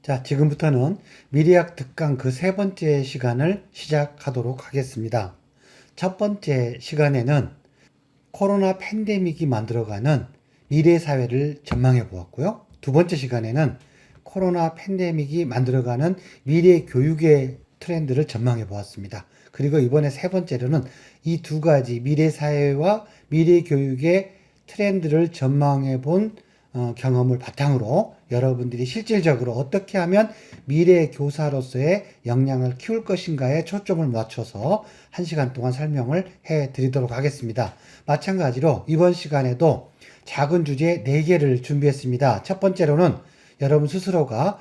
자, 지금부터는 미래학 특강 그 세 번째 시간을 시작하도록 하겠습니다. 첫 번째 시간에는 코로나 팬데믹이 만들어가는 미래 사회를 전망해 보았고요. 두 번째 시간에는 코로나 팬데믹이 만들어가는 미래 교육의 트렌드를 전망해 보았습니다. 그리고 이번에 세 번째로는 이 두 가지 미래 사회와 미래 교육의 트렌드를 전망해 본 경험을 바탕으로 여러분들이 실질적으로 어떻게 하면 미래 교사로서의 역량을 키울 것인가에 초점을 맞춰서 1시간 동안 설명을 해 드리도록 하겠습니다. 마찬가지로 이번 시간에도 작은 주제 4개를 준비했습니다. 첫 번째로는 여러분 스스로가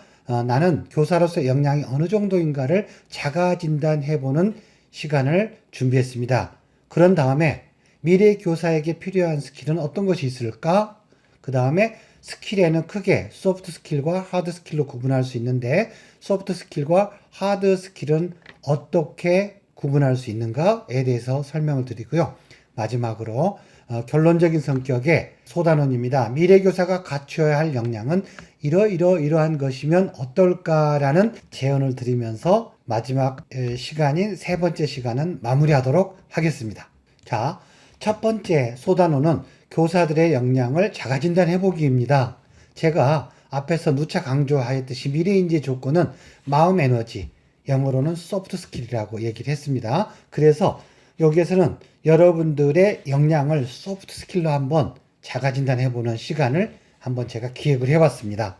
나는 교사로서의 역량이 어느 정도인가를 자가 진단해보는 시간을 준비했습니다. 그런 다음에 미래 교사에게 필요한 스킬은 어떤 것이 있을까? 그 다음에 스킬에는 크게 소프트 스킬과 하드 스킬로 구분할 수 있는데 소프트 스킬과 하드 스킬은 어떻게 구분할 수 있는가에 대해서 설명을 드리고요. 마지막으로 결론적인 성격의 소단원입니다. 미래교사가 갖춰야 할 역량은 이러한 것이면 어떨까라는 제언을 드리면서 마지막 시간인 세 번째 시간은 마무리하도록 하겠습니다. 자, 첫 번째 소단원은 교사들의 역량을 자가진단해보기입니다. 제가 앞에서 누차 강조하였듯이 미래인지의 조건은 마음 에너지, 영어로는 소프트 스킬이라고 얘기를 했습니다. 그래서 여기에서는 여러분들의 역량을 소프트 스킬로 한번 자가진단해보는 시간을 한번 제가 기획을 해봤습니다.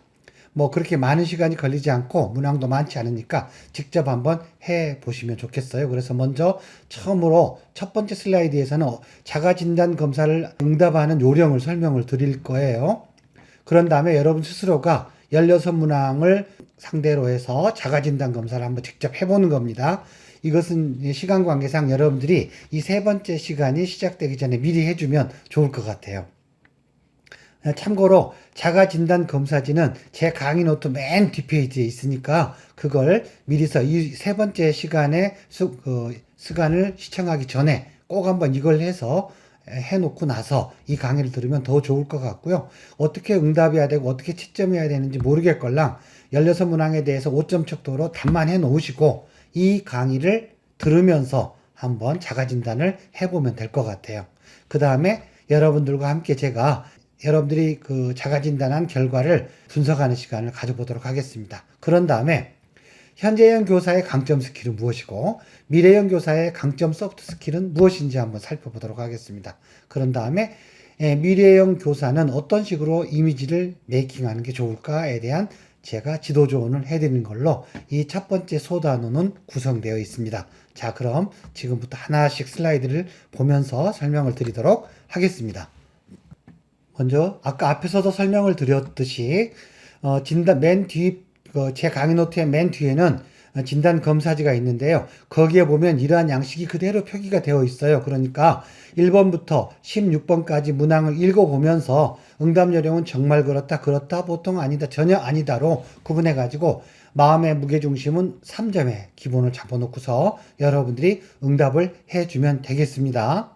뭐 그렇게 많은 시간이 걸리지 않고 문항도 많지 않으니까 직접 한번 해보시면 좋겠어요. 그래서 먼저 처음으로 첫 번째 슬라이드에서는 자가진단 검사를 응답하는 요령을 설명을 드릴 거예요. 그런 다음에 여러분 스스로가 16문항을 상대로 해서 자가진단 검사를 한번 직접 해보는 겁니다. 이것은 시간 관계상 여러분들이 이 세 번째 시간이 시작되기 전에 미리 해주면 좋을 것 같아요. 참고로 자가진단 검사지는 제 강의 노트 맨 뒷페이지에 있으니까 그걸 미리서 이 세 번째 시간에 시간을 시청하기 전에 꼭 한번 이걸 해서 해놓고 나서 이 강의를 들으면 더 좋을 것 같고요. 어떻게 응답해야 되고 어떻게 채점해야 되는지 모르겠걸랑 16문항에 대해서 5점 척도로 답만 해 놓으시고 이 강의를 들으면서 한번 자가진단을 해보면 될 것 같아요. 그 다음에 여러분들과 함께 제가 여러분들이 그 자가진단한 결과를 분석하는 시간을 가져보도록 하겠습니다. 그런 다음에 현재형 교사의 강점 스킬은 무엇이고 미래형 교사의 강점 소프트 스킬은 무엇인지 한번 살펴보도록 하겠습니다. 그런 다음에 미래형 교사는 어떤 식으로 이미지를 메이킹하는 게 좋을까에 대한 제가 지도 조언을 해드리는 걸로 이 첫 번째 소단원은 구성되어 있습니다. 자, 그럼 지금부터 하나씩 슬라이드를 보면서 설명을 드리도록 하겠습니다. 먼저 아까 앞에서도 설명을 드렸듯이 진단 맨 뒤 제 강의 노트의 맨 뒤에는 진단 검사지가 있는데요. 거기에 보면 이러한 양식이 그대로 표기가 되어 있어요. 그러니까 1번부터 16번까지 문항을 읽어보면서 응답 요령은 정말 그렇다, 그렇다, 보통 아니다, 전혀 아니다로 구분해 가지고 마음의 무게중심은 3점에 기본을 잡아놓고서 여러분들이 응답을 해주면 되겠습니다.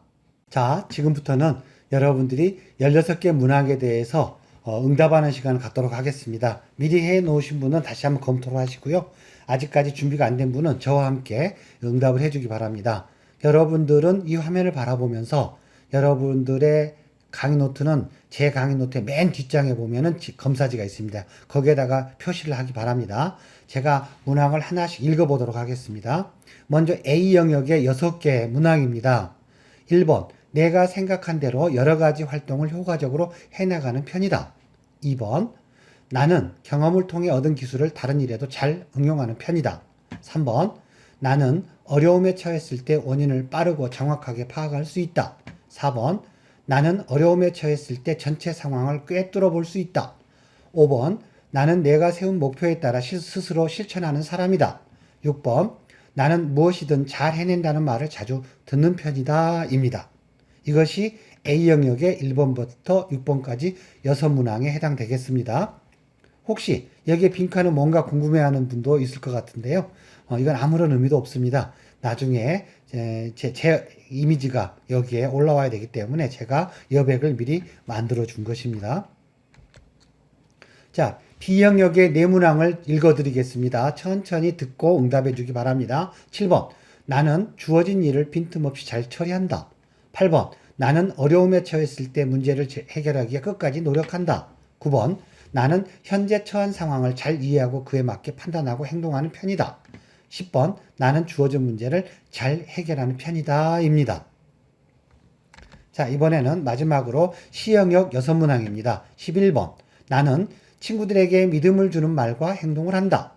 자, 지금부터는 여러분들이 16개 문항에 대해서 응답하는 시간을 갖도록 하겠습니다. 미리 해 놓으신 분은 다시 한번 검토를 하시고요. 아직까지 준비가 안 된 분은 저와 함께 응답을 해주기 바랍니다. 여러분들은 이 화면을 바라보면서 여러분들의 강의 노트는 제 강의 노트의 맨 뒷장에 보면은 검사지가 있습니다. 거기에다가 표시를 하기 바랍니다. 제가 문항을 하나씩 읽어보도록 하겠습니다. 먼저 A 영역의 6개 문항입니다. 1번, 내가 생각한 대로 여러 가지 활동을 효과적으로 해나가는 편이다. 2번, 나는 경험을 통해 얻은 기술을 다른 일에도 잘 응용하는 편이다. 3번, 나는 어려움에 처했을 때 원인을 빠르고 정확하게 파악할 수 있다. 4번, 나는 어려움에 처했을 때 전체 상황을 꿰뚫어 볼 수 있다. 5번, 나는 내가 세운 목표에 따라 스스로 실천하는 사람이다. 6번, 나는 무엇이든 잘 해낸다는 말을 자주 듣는 편이다. 입니다. 이것이 A 영역의 1번부터 6번까지 6문항에 해당되겠습니다. 혹시 여기에 빈칸은 뭔가 궁금해하는 분도 있을 것 같은데요. 이건 아무런 의미도 없습니다. 나중에 제 이미지가 여기에 올라와야 되기 때문에 제가 여백을 미리 만들어 준 것입니다. 자, B영역의 내문항을 읽어드리겠습니다. 천천히 듣고 응답해 주기 바랍니다. 7번. 나는 주어진 일을 빈틈없이 잘 처리한다. 8번. 나는 어려움에 처했을 때 문제를 해결하기에 끝까지 노력한다. 9번. 나는 현재 처한 상황을 잘 이해하고 그에 맞게 판단하고 행동하는 편이다. 10번. 나는 주어진 문제를 잘 해결하는 편이다. 입니다. 자, 이번에는 마지막으로 C영역 6문항입니다. 11번. 나는 친구들에게 믿음을 주는 말과 행동을 한다.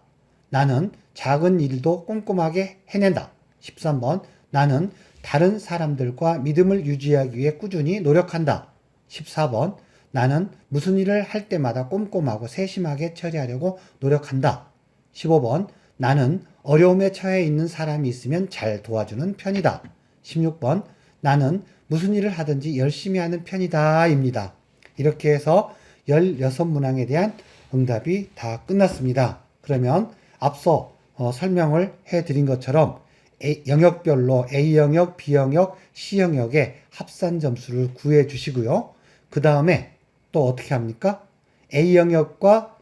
나는 작은 일도 꼼꼼하게 해낸다. 13번. 나는 다른 사람들과 믿음을 유지하기 위해 꾸준히 노력한다. 14번. 나는 무슨 일을 할 때마다 꼼꼼하고 세심하게 처리하려고 노력한다. 15번. 나는 어려움에 처해 있는 사람이 있으면 잘 도와주는 편이다. 16번. 나는 무슨 일을 하든지 열심히 하는 편이다. 입니다. 이렇게 해서 16문항에 대한 응답이 다 끝났습니다. 그러면 앞서 설명을 해드린 것처럼 영역별로 A영역, B영역, C영역의 합산 점수를 구해 주시고요. 그 다음에 또 어떻게 합니까? A영역과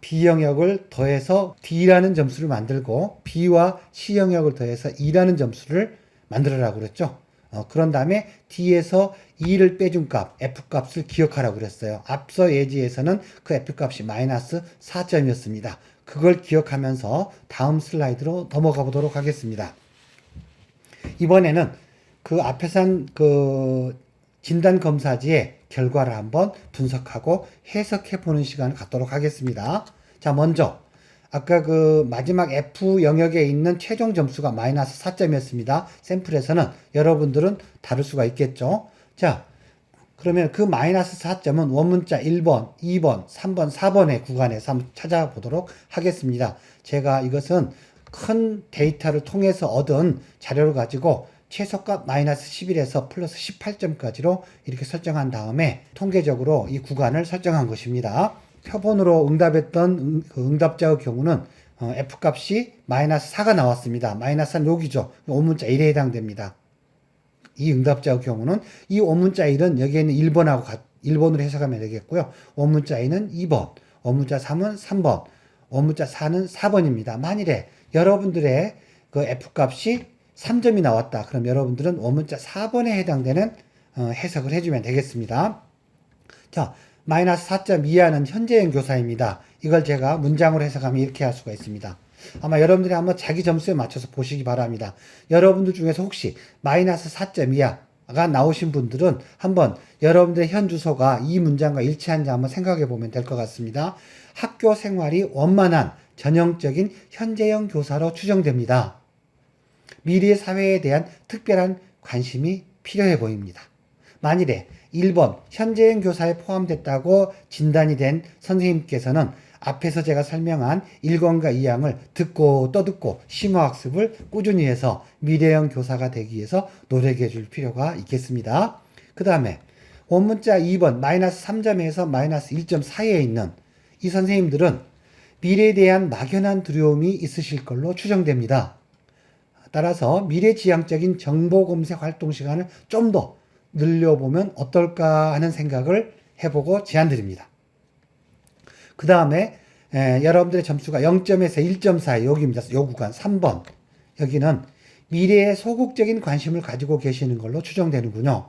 B영역을 더해서 D라는 점수를 만들고 B와 C영역을 더해서 E라는 점수를 만들어라고 그랬죠. 그런 다음에 D에서 E를 빼준 값, F값을 기억하라고 그랬어요. 앞서 예지에서는 그 F값이 마이너스 4점이었습니다. 그걸 기억하면서 다음 슬라이드로 넘어가 보도록 하겠습니다. 이번에는 그 앞에서 한 진단검사지의 결과를 한번 분석하고 해석해 보는 시간을 갖도록 하겠습니다. 자, 먼저 아까 그 마지막 F 영역에 있는 최종 점수가 마이너스 4점이었습니다. 샘플에서는 여러분들은 다를 수가 있겠죠. 자, 그러면 그 마이너스 4점은 원문자 1번, 2번, 3번, 4번의 구간에서 한번 찾아보도록 하겠습니다. 제가 이것은 큰 데이터를 통해서 얻은 자료를 가지고 최소값 마이너스 11에서 플러스 18점까지로 이렇게 설정한 다음에 통계적으로 이 구간을 설정한 것입니다. 표본으로 응답했던 응답자의 경우는 F값이 마이너스 4가 나왔습니다. 마이너스 4는 여기죠. 오문자 1에 해당됩니다. 이 응답자의 경우는 이 오문자 1은 여기에 있는 1번으로 해석하면 되겠고요. 오문자 2는 2번, 오문자 3은 3번, 오문자 4는 4번입니다. 만일에 여러분들의 그 F값이 3점이 나왔다. 그럼 여러분들은 오문자 4번에 해당되는 해석을 해주면 되겠습니다. 자, 마이너스 4점 이하는 현재형 교사입니다. 이걸 제가 문장으로 해석하면 이렇게 할 수가 있습니다. 아마 여러분들이 한번 자기 점수에 맞춰서 보시기 바랍니다. 여러분들 중에서 혹시 마이너스 4점 이하가 나오신 분들은 한번 여러분들의 현 주소가 이 문장과 일치한지 한번 생각해 보면 될 것 같습니다. 학교 생활이 원만한 전형적인 현재형 교사로 추정됩니다. 미래 사회에 대한 특별한 관심이 필요해 보입니다. 만일에 1번 현재형 교사에 포함됐다고 진단이 된 선생님께서는 앞에서 제가 설명한 1권과 2항을 듣고 또 듣고 심화학습을 꾸준히 해서 미래형 교사가 되기 위해서 노력해 줄 필요가 있겠습니다. 그 다음에 원문자 2번 마이너스 3점에서 마이너스 1점 사이에 있는 이 선생님들은 미래에 대한 막연한 두려움이 있으실 걸로 추정됩니다. 따라서 미래지향적인 정보검색 활동 시간을 좀 더 늘려보면 어떨까 하는 생각을 해보고 제안드립니다. 그 다음에 여러분들의 점수가 0점에서 1점 사이 여기입니다. 요 구간 3번 여기는 미래에 소극적인 관심을 가지고 계시는 걸로 추정되는군요.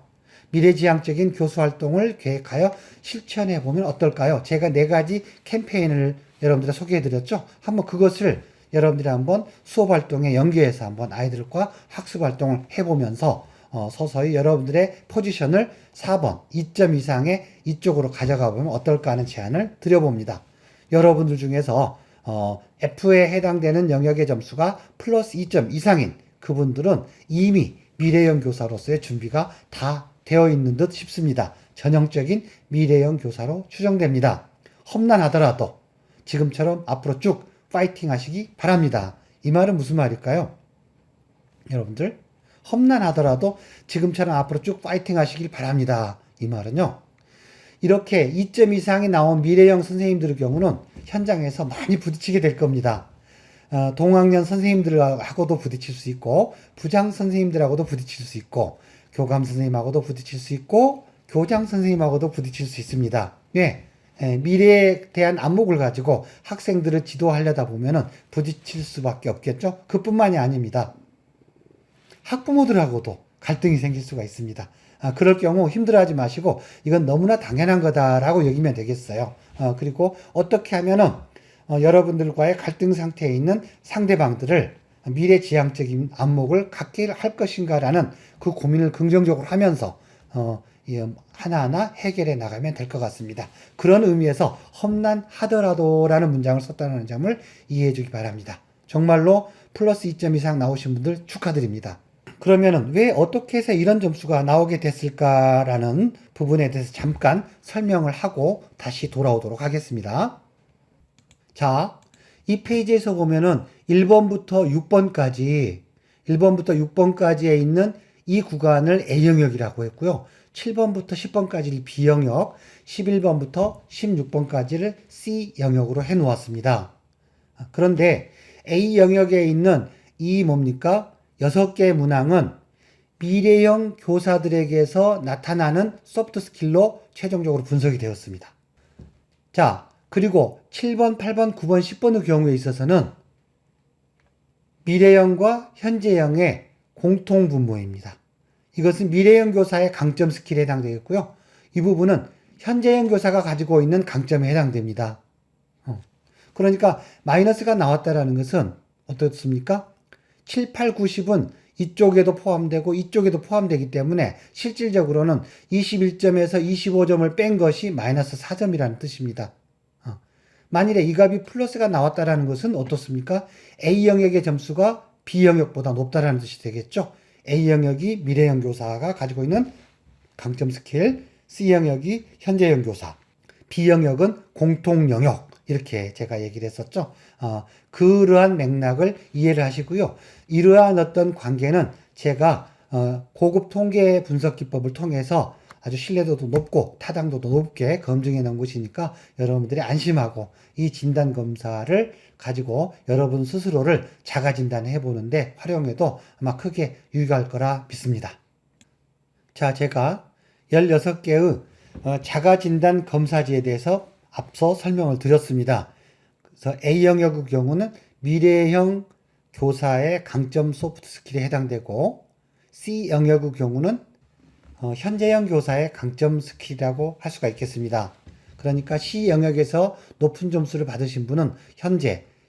미래지향적인 교수활동을 계획하여 실천해보면 어떨까요? 제가 4가지 캠페인을 여러분들에 소개해드렸죠. 한번 그것을 여러분들이 한번 수업활동에 연계해서 한번 아이들과 학습활동을 해보면서 서서히 여러분들의 포지션을 4번 2점 이상의 이쪽으로 가져가 보면 어떨까 하는 제안을 드려봅니다. 여러분들 중에서 F에 해당되는 영역의 점수가 플러스 2점 이상인 그분들은 이미 미래형 교사로서의 준비가 다 되어 있는 듯 싶습니다. 전형적인 미래형 교사로 추정됩니다. 험난하더라도 지금처럼 앞으로 쭉 파이팅 하시기 바랍니다. 이 말은 무슨 말일까요? 여러분들 험난하더라도 지금처럼 앞으로 쭉 파이팅 하시길 바랍니다. 이 말은요. 이렇게 2점 이상이 나온 미래형 선생님들의 경우는 현장에서 많이 부딪히게 될 겁니다. 동학년 선생님들하고도 부딪힐 수 있고 부장 선생님들하고도 부딪힐 수 있고 교감 선생님하고도 부딪힐 수 있고 교장 선생님하고도 부딪힐 수 있습니다. 예, 미래에 대한 안목을 가지고 학생들을 지도하려다 보면은 부딪힐 수밖에 없겠죠. 그뿐만이 아닙니다. 학부모들하고도 갈등이 생길 수가 있습니다. 그럴 경우 힘들어하지 마시고 이건 너무나 당연한 거다라고 여기면 되겠어요. 그리고 어떻게 하면은 여러분들과의 갈등 상태에 있는 상대방들을 미래지향적인 안목을 갖게 할 것인가라는 그 고민을 긍정적으로 하면서 하나하나 해결해 나가면 될 것 같습니다. 그런 의미에서 험난하더라도라는 문장을 썼다는 점을 이해해 주기 바랍니다. 정말로 플러스 2점 이상 나오신 분들 축하드립니다. 그러면은 왜 어떻게 해서 이런 점수가 나오게 됐을까라는 부분에 대해서 잠깐 설명을 하고 다시 돌아오도록 하겠습니다. 자, 이 페이지에서 보면은 1번부터 6번까지에 있는 이 구간을 A 영역이라고 했고요. 7번부터 10번까지를 B 영역, 11번부터 16번까지를 C 영역으로 해 놓았습니다. 그런데 A 영역에 있는 이 뭡니까? 6개의 문항은 미래형 교사들에게서 나타나는 소프트 스킬로 최종적으로 분석이 되었습니다. 자, 그리고 7번, 8번, 9번, 10번의 경우에 있어서는 미래형과 현재형의 공통 분모입니다. 이것은 미래형 교사의 강점 스킬에 해당되겠고요. 이 부분은 현재형 교사가 가지고 있는 강점에 해당됩니다. 그러니까 마이너스가 나왔다라는 것은 어떻습니까? 7, 8, 90은 이쪽에도 포함되고 이쪽에도 포함되기 때문에 실질적으로는 21점에서 25점을 뺀 것이 마이너스 4점이라는 뜻입니다. 만일에 이 값이 플러스가 나왔다라는 것은 어떻습니까? A 영역의 점수가 B 영역보다 높다라는 뜻이 되겠죠. A 영역이 미래형 교사가 가지고 있는 강점 스킬, C 영역이 현재형 교사, B 영역은 공통 영역, 이렇게 제가 얘기를 했었죠. 그러한 맥락을 이해를 하시고요. 이러한 어떤 관계는 제가 고급 통계 분석 기법을 통해서 아주 신뢰도도 높고 타당도도 높게 검증해 놓은 것이니까 여러분들이 안심하고 이 진단 검사를 가지고 여러분 스스로를 자가 진단해 보는데 활용해도 아마 크게 유익할 거라 믿습니다. 자, 제가 16개의 자가 진단 검사지에 대해서 앞서 설명을 드렸습니다. 그래서 A 영역의 경우는 미래형 교사의 강점 소프트 스킬에 해당되고 C 영역의 경우는 현재형 교사의 강점 스킬이라고 할 수가 있겠습니다. 그러니까 C 영역에서 높은 점수를 받으신 분은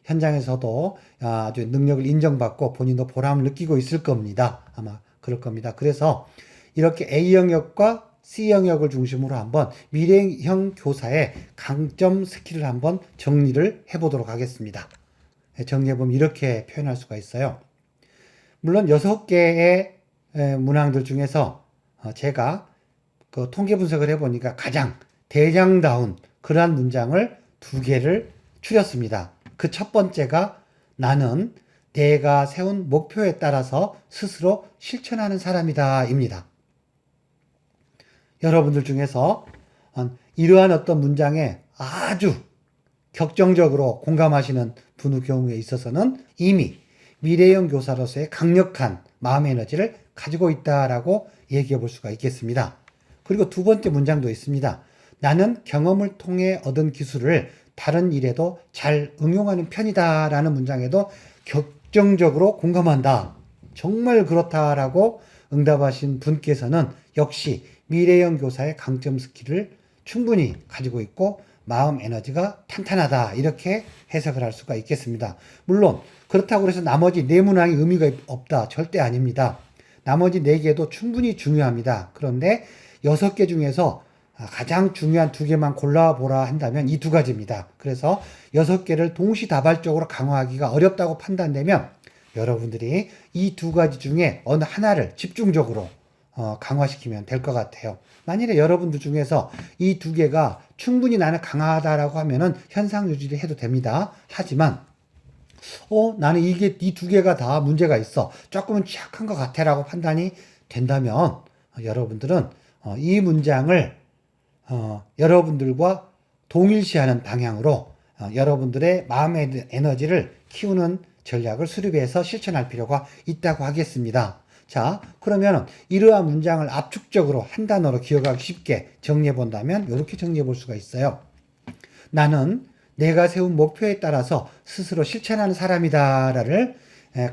현장에서도 아주 능력을 인정받고 본인도 보람을 느끼고 있을 겁니다. 아마 그럴 겁니다. 그래서 이렇게 A 영역과 C 영역을 중심으로 한번 미래형 교사의 강점 스킬을 한번 정리를 해보도록 하겠습니다. 정리해보면 이렇게 표현할 수가 있어요. 물론 6개의 문항들 중에서 제가 그 통계 분석을 해보니까 가장 대장다운 그러한 문장을 2개를 추렸습니다. 그 첫 번째가 나는 내가 세운 목표에 따라서 스스로 실천하는 사람이다 입니다. 여러분들 중에서 이러한 어떤 문장에 아주 격정적으로 공감하시는 분의 경우에 있어서는 이미 미래형 교사로서의 강력한 마음의 에너지를 가지고 있다라고 얘기해 볼 수가 있겠습니다. 그리고 두 번째 문장도 있습니다. 나는 경험을 통해 얻은 기술을 다른 일에도 잘 응용하는 편이다라는 문장에도 격정적으로 공감한다. 정말 그렇다라고 응답하신 분께서는 역시 미래형 교사의 강점 스킬을 충분히 가지고 있고 마음 에너지가 탄탄하다 이렇게 해석을 할 수가 있겠습니다. 물론 그렇다고 해서 나머지 4문항이 의미가 없다. 절대 아닙니다. 나머지 4개도 충분히 중요합니다. 그런데 6개 중에서 가장 중요한 2개만 골라보라 한다면 이 2가지입니다. 그래서 6개를 동시다발적으로 강화하기가 어렵다고 판단되면 여러분들이 이 2가지 중에 어느 하나를 집중적으로 강화시키면 될 것 같아요. 만일에 여러분들 중에서 이 2개가 충분히 나는 강하다라고 하면은 현상 유지를 해도 됩니다. 하지만 나는 이 2개가 다 문제가 있어. 조금은 취약한 것 같아 라고 판단이 된다면 여러분들은 이 문장을 여러분들과 동일시하는 방향으로 여러분들의 마음의 에너지를 키우는 전략을 수립해서 실천할 필요가 있다고 하겠습니다. 자, 그러면 이러한 문장을 압축적으로 한 단어로 기억하기 쉽게 정리해 본다면 이렇게 정리해 볼 수가 있어요. 나는 내가 세운 목표에 따라서 스스로 실천하는 사람이다를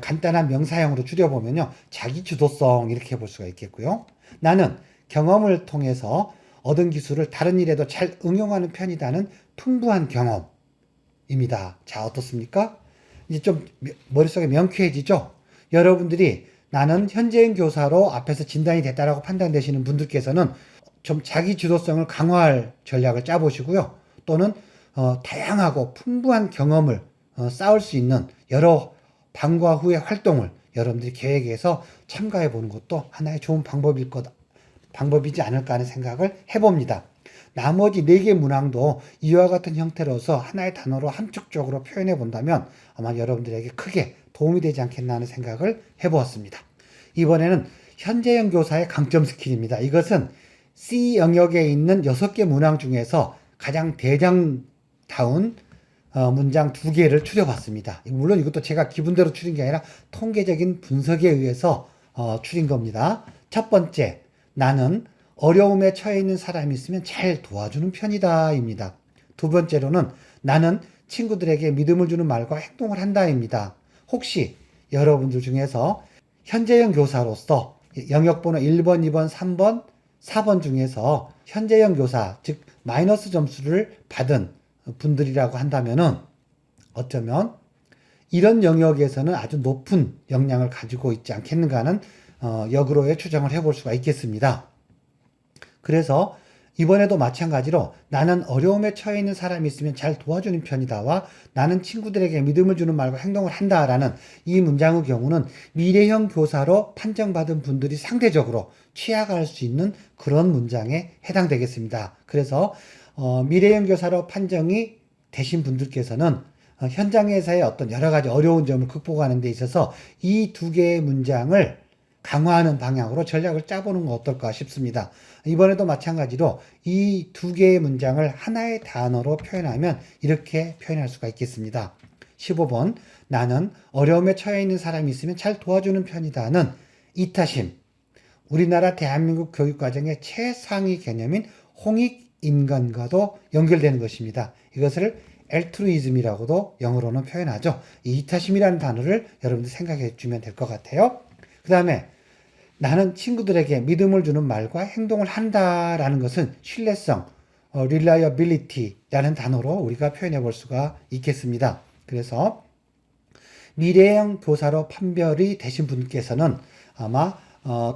간단한 명사형으로 줄여보면요. 자기 주도성 이렇게 볼 수가 있겠고요. 나는 경험을 통해서 얻은 기술을 다른 일에도 잘 응용하는 편이다는 풍부한 경험입니다. 자, 어떻습니까? 이제 좀 머릿속에 명쾌해지죠? 여러분들이 나는 현재인 교사로 앞에서 진단이 됐다라고 판단되시는 분들께서는 좀 자기 주도성을 강화할 전략을 짜보시고요. 또는 다양하고 풍부한 경험을 쌓을 수 있는 여러 방과 후의 활동을 여러분들이 계획해서 참가해 보는 것도 하나의 좋은 방법이지 않을까 하는 생각을 해봅니다. 나머지 4개 문항도 이와 같은 형태로서 하나의 단어로 함축적으로 표현해 본다면 아마 여러분들에게 크게 도움이 되지 않겠나 하는 생각을 해보았습니다. 이번에는 현재형 교사의 강점 스킬입니다. 이것은 C 영역에 있는 6개 문항 중에서 가장 대장다운 문장 2개를 추려봤습니다. 물론 이것도 제가 기분대로 추린 게 아니라 통계적인 분석에 의해서 추린 겁니다. 첫 번째, 나는 어려움에 처해 있는 사람이 있으면 잘 도와주는 편이다입니다. 두 번째로는 나는 친구들에게 믿음을 주는 말과 행동을 한다입니다. 혹시 여러분들 중에서 현재형 교사로서 영역번호 1번, 2번, 3번, 4번 중에서 현재형 교사, 즉 마이너스 점수를 받은 분들이라고 한다면은 어쩌면 이런 영역에서는 아주 높은 역량을 가지고 있지 않겠는가 하는 역으로의 추정을 해볼 수가 있겠습니다. 그래서 이번에도 마찬가지로 나는 어려움에 처해 있는 사람이 있으면 잘 도와주는 편이다와 나는 친구들에게 믿음을 주는 말과 행동을 한다라는 이 문장의 경우는 미래형 교사로 판정받은 분들이 상대적으로 취약할 수 있는 그런 문장에 해당되겠습니다. 그래서 미래형 교사로 판정이 되신 분들께서는 현장에서의 어떤 여러 가지 어려운 점을 극복하는 데 있어서 이 2개의 문장을 강화하는 방향으로 전략을 짜보는 건 어떨까 싶습니다. 이번에도 마찬가지로 이 2개의 문장을 하나의 단어로 표현하면 이렇게 표현할 수가 있겠습니다. 15번, 나는 어려움에 처해 있는 사람이 있으면 잘 도와주는 편이다는 이타심. 우리나라 대한민국 교육과정의 최상위 개념인 홍익인간과도 연결되는 것입니다. 이것을 엘트루이즘이라고도 영어로는 표현하죠. 이 이타심이라는 단어를 여러분들 생각해 주면 될 것 같아요. 그 다음에 나는 친구들에게 믿음을 주는 말과 행동을 한다라는 것은 신뢰성, reliability라는 단어로 우리가 표현해 볼 수가 있겠습니다. 그래서 미래형 교사로 판별이 되신 분께서는 아마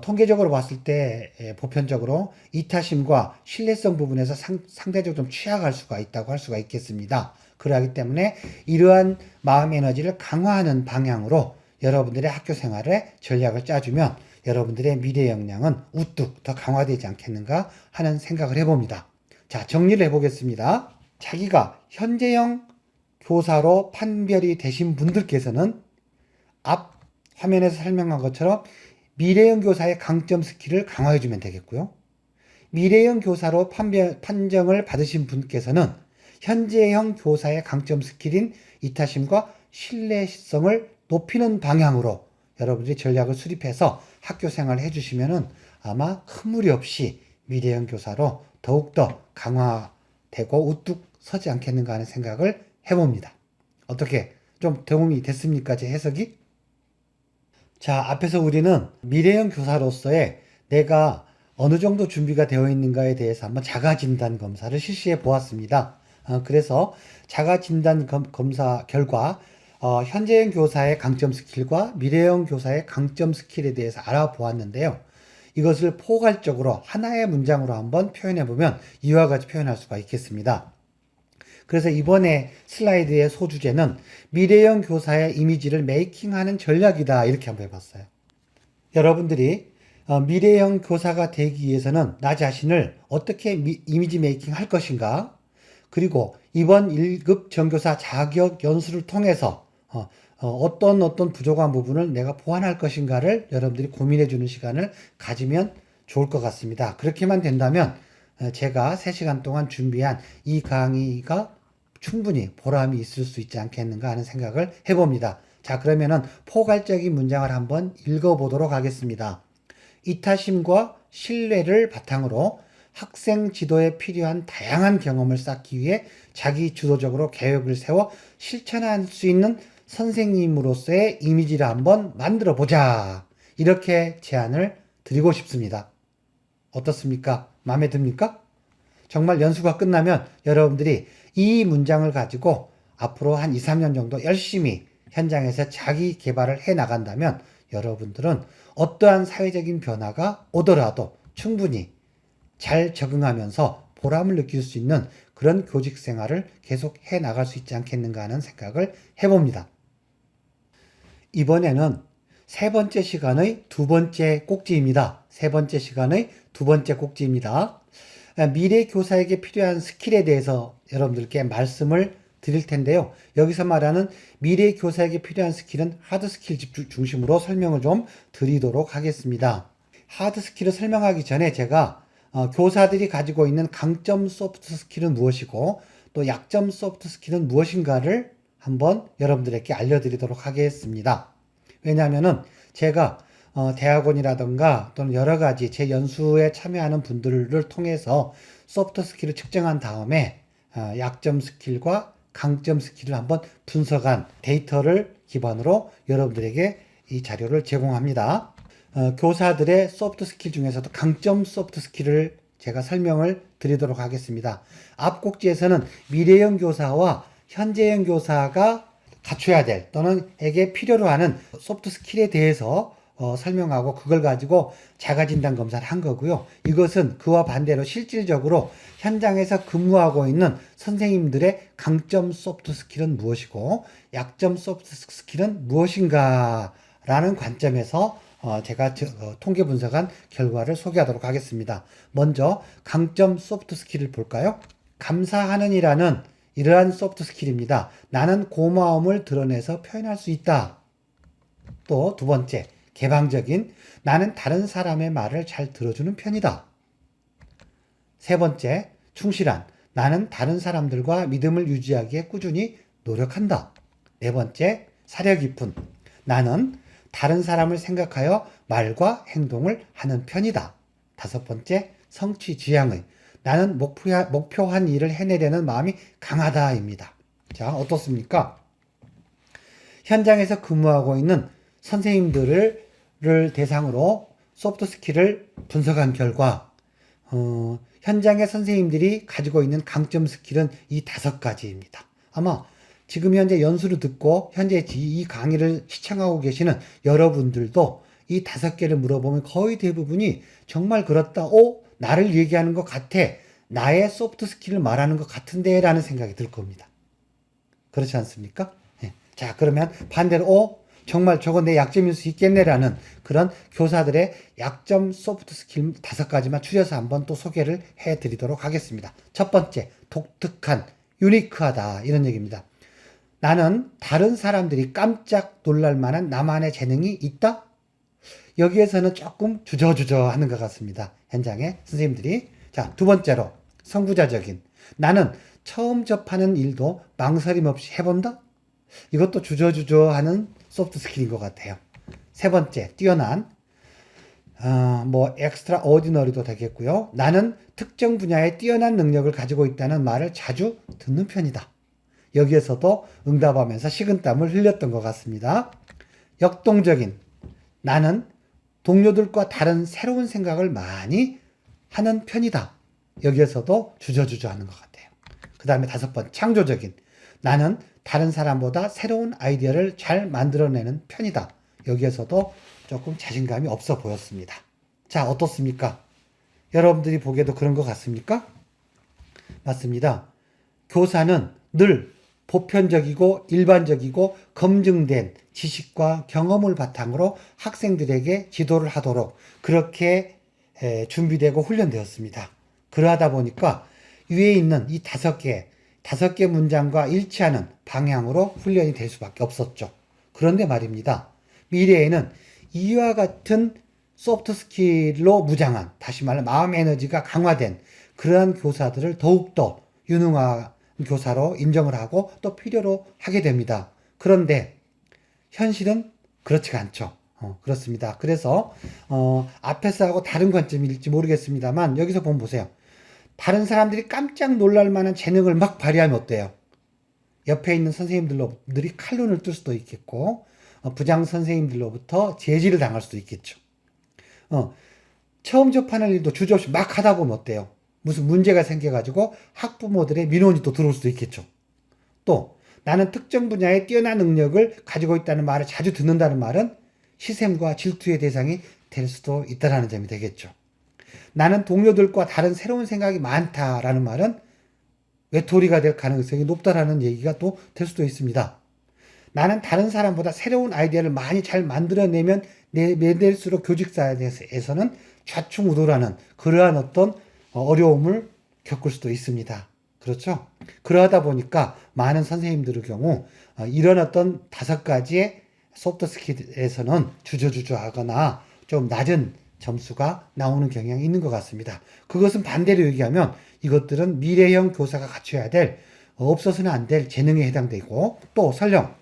통계적으로 봤을 때 보편적으로 이타심과 신뢰성 부분에서 상대적으로 좀 취약할 수가 있다고 할 수가 있겠습니다. 그러기 때문에 이러한 마음 에너지를 강화하는 방향으로 여러분들의 학교 생활에 전략을 짜주면 여러분들의 미래 역량은 우뚝 더 강화되지 않겠는가 하는 생각을 해봅니다. 자, 정리를 해보겠습니다. 자기가 현재형 교사로 판별이 되신 분들께서는 앞 화면에서 설명한 것처럼 미래형 교사의 강점 스킬을 강화해주면 되겠고요. 미래형 교사로 판정을 받으신 분께서는 현재형 교사의 강점 스킬인 이타심과 신뢰성을 높이는 방향으로 여러분들이 전략을 수립해서 학교 생활을 해주시면은 아마 큰 무리 없이 미래형 교사로 더욱더 강화되고 우뚝 서지 않겠는가 하는 생각을 해봅니다. 어떻게 좀 도움이 됐습니까? 제 해석이? 자, 앞에서 우리는 미래형 교사로서의 내가 어느 정도 준비가 되어 있는가에 대해서 한번 자가진단 검사를 실시해 보았습니다. 그래서 자가진단 검사 결과 현재형 교사의 강점 스킬과 미래형 교사의 강점 스킬에 대해서 알아보았는데요. 이것을 포괄적으로 하나의 문장으로 한번 표현해 보면 이와 같이 표현할 수가 있겠습니다. 그래서 이번에 슬라이드의 소주제는 미래형 교사의 이미지를 메이킹하는 전략이다 이렇게 한번 해봤어요. 여러분들이 미래형 교사가 되기 위해서는 나 자신을 어떻게 이미지 메이킹 할 것인가, 그리고 이번 1급 전교사 자격 연수를 통해서 어떤 부족한 부분을 내가 보완할 것인가를 여러분들이 고민해 주는 시간을 가지면 좋을 것 같습니다. 그렇게만 된다면 제가 3시간 동안 준비한 이 강의가 충분히 보람이 있을 수 있지 않겠는가 하는 생각을 해봅니다. 자, 그러면은 포괄적인 문장을 한번 읽어보도록 하겠습니다. 이타심과 신뢰를 바탕으로 학생 지도에 필요한 다양한 경험을 쌓기 위해 자기 주도적으로 계획을 세워 실천할 수 있는 선생님으로서의 이미지를 한번 만들어 보자. 이렇게 제안을 드리고 싶습니다. 어떻습니까? 마음에 듭니까? 정말 연수가 끝나면 여러분들이 이 문장을 가지고 앞으로 한 2, 3년 정도 열심히 현장에서 자기 개발을 해 나간다면 여러분들은 어떠한 사회적인 변화가 오더라도 충분히 잘 적응하면서 보람을 느낄 수 있는 그런 교직 생활을 계속 해 나갈 수 있지 않겠는가 하는 생각을 해봅니다. 이번에는 세 번째 시간의 두 번째 꼭지입니다. 세 번째 시간의 두 번째 꼭지입니다. 미래 교사에게 필요한 스킬에 대해서 여러분들께 말씀을 드릴 텐데요. 여기서 말하는 미래 교사에게 필요한 스킬은 하드 스킬 중심으로 설명을 좀 드리도록 하겠습니다. 하드 스킬을 설명하기 전에 제가 교사들이 가지고 있는 강점 소프트 스킬은 무엇이고 또 약점 소프트 스킬은 무엇인가를 한번 여러분들에게 알려드리도록 하겠습니다. 왜냐하면은 제가 대학원이라든가 또는 여러 가지 제 연수에 참여하는 분들을 통해서 소프트 스킬을 측정한 다음에 약점 스킬과 강점 스킬을 한번 분석한 데이터를 기반으로 여러분들에게 이 자료를 제공합니다. 교사들의 소프트 스킬 중에서도 강점 소프트 스킬을 제가 설명을 드리도록 하겠습니다. 앞 꼭지에서는 미래형 교사와 현재형 교사가 갖춰야 될 또는 에게 필요로 하는 소프트 스킬에 대해서 설명하고 그걸 가지고 자가진단 검사를 한 거고요. 이것은 그와 반대로 실질적으로 현장에서 근무하고 있는 선생님들의 강점 소프트 스킬은 무엇이고 약점 소프트 스킬은 무엇인가 라는 관점에서 제가 통계 분석한 결과를 소개하도록 하겠습니다. 먼저 강점 소프트 스킬을 볼까요? 감사하는 이라는 이러한 소프트 스킬입니다. 나는 고마움을 드러내서 표현할 수 있다. 또 두 번째, 개방적인 나는 다른 사람의 말을 잘 들어주는 편이다. 세 번째, 충실한 나는 다른 사람들과 믿음을 유지하기에 꾸준히 노력한다. 네 번째, 사려 깊은 나는 다른 사람을 생각하여 말과 행동을 하는 편이다. 다섯 번째, 성취 지향의 나는 목표한 일을 해내려는 마음이 강하다입니다. 자, 어떻습니까? 현장에서 근무하고 있는 선생님들을 대상으로 소프트 스킬을 분석한 결과 현장의 선생님들이 가지고 있는 강점 스킬은 이 5가지입니다. 아마 지금 현재 연수를 듣고 현재 이 강의를 시청하고 계시는 여러분들도 이 5개를 물어보면 거의 대부분이 정말 그렇다. 나를 얘기하는 것 같아. 나의 소프트 스킬을 말하는 것 같은데 라는 생각이 들 겁니다. 그렇지 않습니까? 네. 자, 그러면 반대로 정말 저거 내 약점일 수 있겠네라는 그런 교사들의 약점 소프트 스킬 5가지만 추려서 한번 또 소개를 해드리도록 하겠습니다. 첫 번째, 독특한, 유니크하다 이런 얘기입니다. 나는 다른 사람들이 깜짝 놀랄 만한 나만의 재능이 있다? 여기에서는 조금 주저주저 하는 것 같습니다. 현장의 선생님들이. 자, 두 번째로 선구자적인 나는 처음 접하는 일도 망설임 없이 해본다? 이것도 주저주저 하는 소프트 스킬인 것 같아요. 세 번째, 뛰어난 엑스트라 오디너리도 되겠고요. 나는 특정 분야에 뛰어난 능력을 가지고 있다는 말을 자주 듣는 편이다. 여기에서도 응답하면서 식은땀을 흘렸던 것 같습니다. 역동적인 나는 동료들과 다른 새로운 생각을 많이 하는 편이다. 여기에서도 주저주저 하는 것 같아요. 그 다음에 5번, 창조적인 나는 다른 사람보다 새로운 아이디어를 잘 만들어내는 편이다. 여기에서도 조금 자신감이 없어 보였습니다. 자, 어떻습니까? 여러분들이 보기에도 그런 것 같습니까? 맞습니다. 교사는 늘 보편적이고 일반적이고 검증된 지식과 경험을 바탕으로 학생들에게 지도를 하도록 그렇게 준비되고 훈련되었습니다. 그러하다 보니까 위에 있는 이 5개 문장과 일치하는 방향으로 훈련이 될 수밖에 없었죠. 그런데 말입니다. 미래에는 이와 같은 소프트 스킬로 무장한, 다시 말해 마음 에너지가 강화된 그러한 교사들을 더욱더 유능한 교사로 인정을 하고 또 필요로 하게 됩니다. 그런데 현실은 그렇지가 않죠. 그렇습니다. 그래서 앞에서 하고 다른 관점일지 모르겠습니다만 여기서 보면 보세요. 다른 사람들이 깜짝 놀랄 만한 재능을 막 발휘하면 어때요? 옆에 있는 선생님들이 칼눈을 뜰 수도 있겠고, 부장 선생님들로부터 제지를 당할 수도 있겠죠. 어, 처음 접하는 일도 주저없이 막 하다 보면 어때요? 무슨 문제가 생겨가지고 학부모들의 민원이 또 들어올 수도 있겠죠. 또 나는 특정 분야에 뛰어난 능력을 가지고 있다는 말을 자주 듣는다는 말은 시샘과 질투의 대상이 될 수도 있다는 점이 되겠죠. 나는 동료들과 다른 새로운 생각이 많다라는 말은 외톨이가 될 가능성이 높다라는 얘기가 또 될 수도 있습니다. 나는 다른 사람보다 새로운 아이디어를 많이 잘 만들어내면 내낼수록 교직사에서는 좌충우돌하는 그러한 어떤 어려움을 겪을 수도 있습니다. 그렇죠? 그러다 보니까 많은 선생님들의 경우 이런 어떤 5가지의 소프트 스킬에서는 주저주저하거나 좀 낮은 점수가 나오는 경향이 있는 것 같습니다. 그것은 반대로 얘기하면 이것들은 미래형 교사가 갖춰야 될 없어서는 안 될 재능에 해당되고 또 설령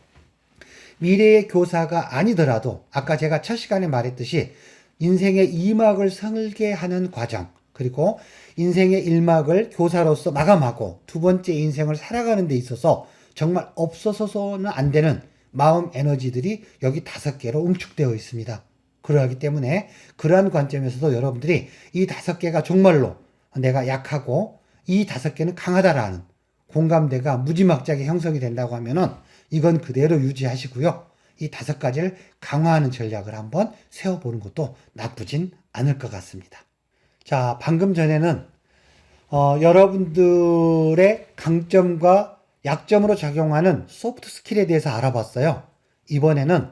미래의 교사가 아니더라도 아까 제가 첫 시간에 말했듯이 인생의 2막을 설계하는 과정 그리고 인생의 1막을 교사로서 마감하고 두 번째 인생을 살아가는 데 있어서 정말 없어서는 안 되는 마음 에너지들이 여기 5개로 응축되어 있습니다. 그러하기 때문에 그러한 관점에서도 여러분들이 이 5개가 정말로 내가 약하고 이 5개는 강하다라는 공감대가 무지막지하게 형성이 된다고 하면은 이건 그대로 유지하시고요. 이 5가지를 강화하는 전략을 한번 세워보는 것도 나쁘진 않을 것 같습니다. 자, 방금 전에는 여러분들의 강점과 약점으로 작용하는 소프트 스킬에 대해서 알아봤어요. 이번에는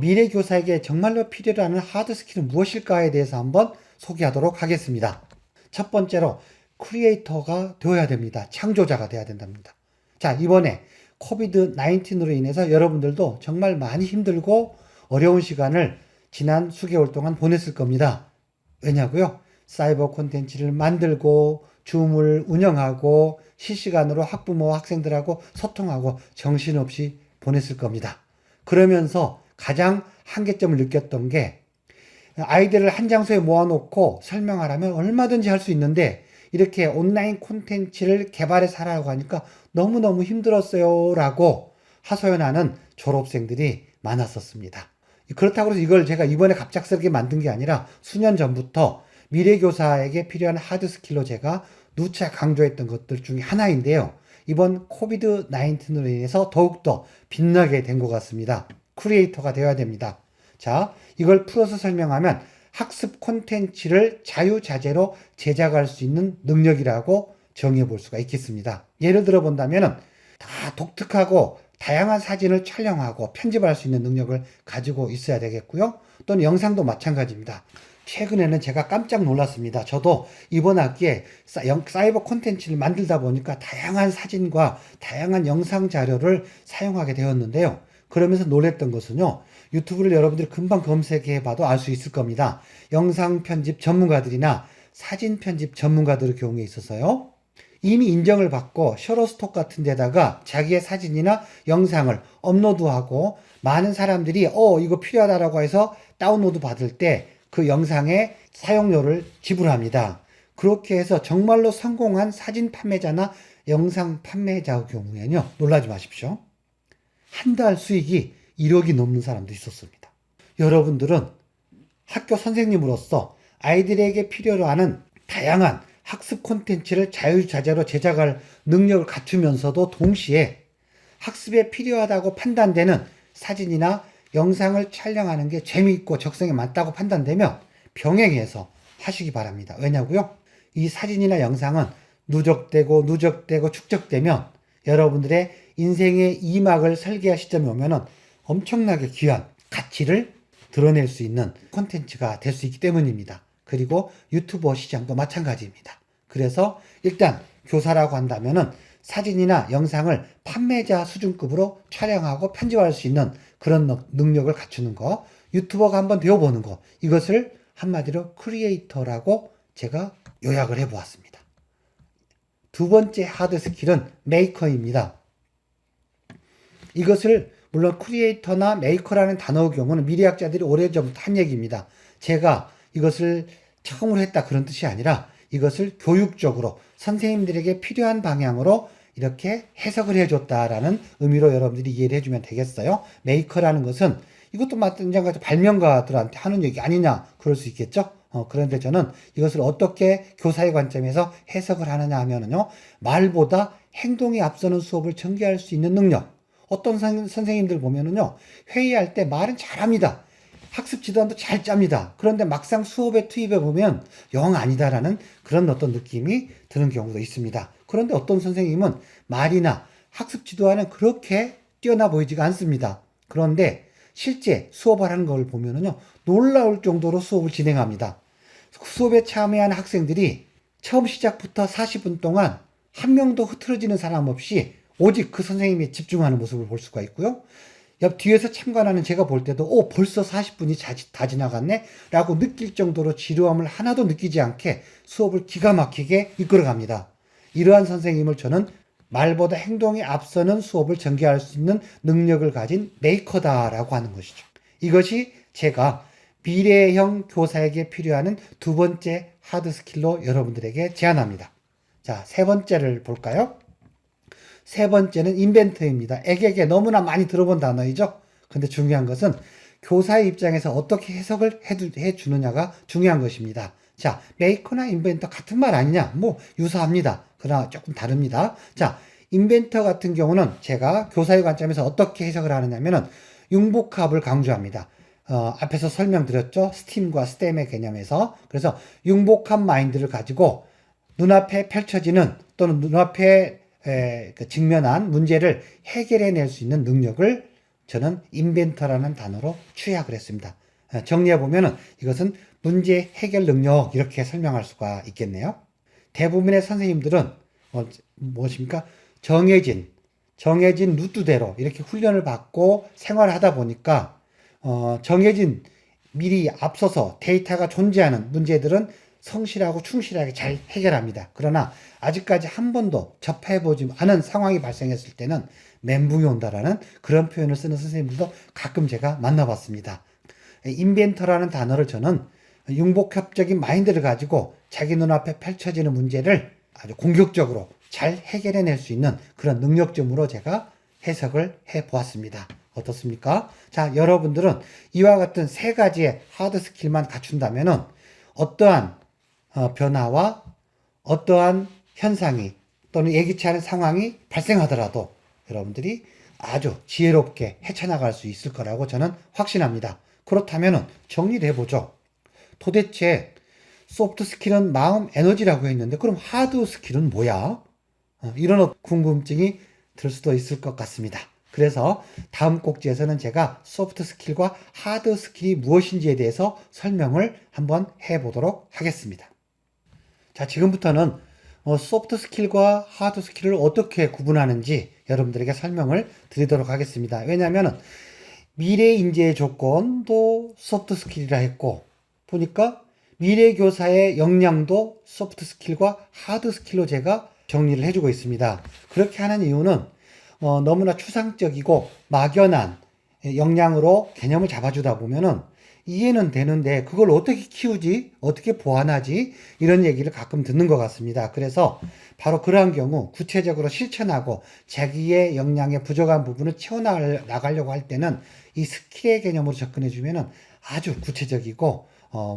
미래 교사에게 정말로 필요로 하는 하드 스킬은 무엇일까에 대해서 한번 소개하도록 하겠습니다. 첫 번째로 크리에이터가 되어야 됩니다. 창조자가 되어야 된답니다. 자, 이번에 코비드 19으로 인해서 여러분들도 정말 많이 힘들고 어려운 시간을 지난 수개월 동안 보냈을 겁니다. 왜냐고요? 사이버 콘텐츠를 만들고 줌을 운영하고 실시간으로 학부모와 학생들하고 소통하고 정신없이 보냈을 겁니다. 그러면서 가장 한계점을 느꼈던 게 아이들을 한 장소에 모아놓고 설명하라면 얼마든지 할 수 있는데 이렇게 온라인 콘텐츠를 개발해서 하라고 하니까 너무너무 힘들었어요 라고 하소연하는 졸업생들이 많았었습니다. 그렇다고 해서 이걸 제가 이번에 갑작스럽게 만든 게 아니라 수년 전부터 미래교사에게 필요한 하드 스킬로 제가 누차 강조했던 것들 중에 하나인데요. 이번 코비드 19으로 인해서 더욱더 빛나게 된 것 같습니다. 크리에이터가 되어야 됩니다. 자, 이걸 풀어서 설명하면 학습 콘텐츠를 자유자재로 제작할 수 있는 능력이라고 정의해 볼 수가 있겠습니다. 예를 들어 본다면 다 독특하고 다양한 사진을 촬영하고 편집할 수 있는 능력을 가지고 있어야 되겠고요. 또는 영상도 마찬가지입니다. 최근에는 제가 깜짝 놀랐습니다. 저도 이번 학기에 사이버 콘텐츠를 만들다 보니까 다양한 사진과 다양한 영상 자료를 사용하게 되었는데요. 그러면서 놀랬던 것은요. 유튜브를 여러분들이 금방 검색해 봐도 알 수 있을 겁니다. 영상 편집 전문가들이나 사진 편집 전문가들의 경우에 있어서요. 이미 인정을 받고 셔터스톡 같은 데다가 자기의 사진이나 영상을 업로드하고 많은 사람들이 이거 필요하다라고 해서 다운로드 받을 때 그 영상의 사용료를 지불합니다. 그렇게 해서 정말로 성공한 사진 판매자나 영상 판매자의 경우에는요. 놀라지 마십시오. 한 달 수익이 1억이 넘는 사람도 있었습니다. 여러분들은 학교 선생님으로서 아이들에게 필요로 하는 다양한 학습 콘텐츠를 자유자재로 제작할 능력을 갖추면서도 동시에 학습에 필요하다고 판단되는 사진이나 영상을 촬영하는 게 재미있고 적성에 맞다고 판단되면 병행해서 하시기 바랍니다. 왜냐고요? 이 사진이나 영상은 누적되고 축적되면 여러분들의 인생의 2막을 설계할 시점이 오면은 엄청나게 귀한 가치를 드러낼 수 있는 콘텐츠가 될 수 있기 때문입니다. 그리고 유튜버 시장도 마찬가지입니다. 그래서 일단 교사라고 한다면은 사진이나 영상을 판매자 수준급으로 촬영하고 편집할 수 있는 그런 능력을 갖추는 거, 유튜버가 한번 되어보는 거, 이것을 한마디로 크리에이터라고 제가 요약을 해보았습니다. 두 번째 하드 스킬은 메이커입니다. 이것을 물론 크리에이터나 메이커라는 단어의 경우는 미래학자들이 오래전부터 한 얘기입니다. 제가 이것을 처음으로 했다 그런 뜻이 아니라 이것을 교육적으로 선생님들에게 필요한 방향으로 이렇게 해석을 해줬다라는 의미로 여러분들이 이해를 해주면 되겠어요. 메이커라는 것은 이것도 마찬가지로 발명가들한테 하는 얘기 아니냐 그럴 수 있겠죠. 그런데 저는 이것을 어떻게 교사의 관점에서 해석을 하느냐 하면은요, 말보다 행동이 앞서는 수업을 전개할 수 있는 능력. 어떤 선생님들 보면은요, 회의할 때 말은 잘합니다. 학습 지도안도 잘 짭니다. 그런데 막상 수업에 투입해 보면 영 아니다라는 그런 어떤 느낌이 드는 경우도 있습니다. 그런데 어떤 선생님은 말이나 학습 지도안은 그렇게 뛰어나 보이지가 않습니다. 그런데 실제 수업을 하는 걸 보면은요, 놀라울 정도로 수업을 진행합니다. 수업에 참여한 학생들이 처음 시작부터 40분 동안 한 명도 흐트러지는 사람 없이 오직 그 선생님이 집중하는 모습을 볼 수가 있고요. 옆 뒤에서 참관하는 제가 볼 때도 벌써 40분이 다 지나갔네? 라고 느낄 정도로 지루함을 하나도 느끼지 않게 수업을 기가 막히게 이끌어갑니다. 이러한 선생님을 저는 말보다 행동이 앞서는 수업을 전개할 수 있는 능력을 가진 메이커다라고 하는 것이죠. 이것이 제가 미래형 교사에게 필요한 두 번째 하드 스킬로 여러분들에게 제안합니다. 자, 세 번째를 볼까요? 세 번째는 인벤터입니다. 에게게 너무나 많이 들어본 단어이죠. 근데 중요한 것은 교사의 입장에서 어떻게 해석을 해주느냐가 중요한 것입니다. 자, 메이커나 인벤터 같은 말 아니냐? 유사합니다. 그러나 조금 다릅니다. 자, 인벤터 같은 경우는 제가 교사의 관점에서 어떻게 해석을 하느냐면은 융복합을 강조합니다. 앞에서 설명드렸죠. 스팀과 스템의 개념에서. 그래서 융복합 마인드를 가지고 눈앞에 펼쳐지는 또는 눈앞에 직면한 문제를 해결해낼 수 있는 능력을 저는 인벤터라는 단어로 취약을 했습니다. 정리해보면 이것은 문제 해결 능력 이렇게 설명할 수가 있겠네요. 대부분의 선생님들은 무엇입니까? 정해진 루트대로 이렇게 훈련을 받고 생활을 하다 보니까 정해진 미리 앞서서 데이터가 존재하는 문제들은 성실하고 충실하게 잘 해결합니다. 그러나 아직까지 한 번도 접해보지 않은 상황이 발생했을 때는 멘붕이 온다라는 그런 표현을 쓰는 선생님들도 가끔 제가 만나봤습니다. 인벤터라는 단어를 저는 융복합적인 마인드를 가지고 자기 눈앞에 펼쳐지는 문제를 아주 공격적으로 잘 해결해낼 수 있는 그런 능력점으로 제가 해석을 해보았습니다. 어떻습니까? 자, 여러분들은 이와 같은 세 가지의 하드 스킬만 갖춘다면은 어떠한 변화와 어떠한 현상이 또는 예기치 않은 상황이 발생하더라도 여러분들이 아주 지혜롭게 헤쳐나갈 수 있을 거라고 저는 확신합니다. 그렇다면 정리를 해보죠. 도대체 소프트 스킬은 마음 에너지라고 했는데 그럼 하드 스킬은 뭐야? 이런 궁금증이 들 수도 있을 것 같습니다. 그래서 다음 꼭지에서는 제가 소프트 스킬과 하드 스킬이 무엇인지에 대해서 설명을 한번 해보도록 하겠습니다. 자, 지금부터는 소프트 스킬과 하드 스킬을 어떻게 구분하는지 여러분들에게 설명을 드리도록 하겠습니다. 왜냐하면 미래 인재의 조건도 소프트 스킬이라 했고 보니까 미래 교사의 역량도 소프트 스킬과 하드 스킬로 제가 정리를 해주고 있습니다. 그렇게 하는 이유는 너무나 추상적이고 막연한 역량으로 개념을 잡아주다 보면은 이해는 되는데 그걸 어떻게 키우지? 어떻게 보완하지? 이런 얘기를 가끔 듣는 것 같습니다. 그래서 바로 그러한 경우 구체적으로 실천하고 자기의 역량의 부족한 부분을 채워나가려고 할 때는 이 스킬의 개념으로 접근해주면은 아주 구체적이고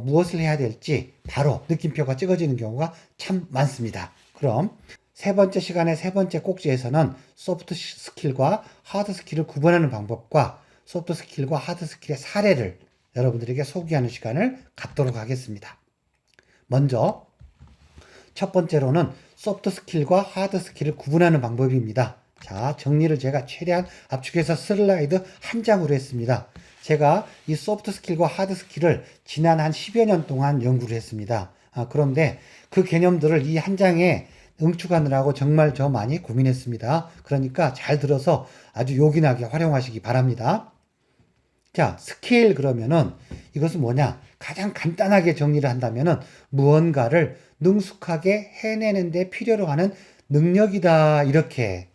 무엇을 해야 될지 바로 느낌표가 찍어지는 경우가 참 많습니다. 그럼 세 번째 시간의 세 번째 꼭지에서는 소프트 스킬과 하드 스킬을 구분하는 방법과 소프트 스킬과 하드 스킬의 사례를 여러분들에게 소개하는 시간을 갖도록 하겠습니다. 먼저 첫 번째로는 소프트 스킬과 하드 스킬을 구분하는 방법입니다. 자, 정리를 제가 최대한 압축해서 슬라이드 한 장으로 했습니다. 제가 이 소프트 스킬과 하드 스킬을 지난 한 10여 년 동안 연구를 했습니다. 그런데 그 개념들을 이 한 장에 응축하느라고 정말 저 많이 고민했습니다. 그러니까 잘 들어서 아주 요긴하게 활용하시기 바랍니다. 자, 스킬 그러면은 이것은 뭐냐? 가장 간단하게 정리를 한다면은 무언가를 능숙하게 해내는 데 필요로 하는 능력이다. 이렇게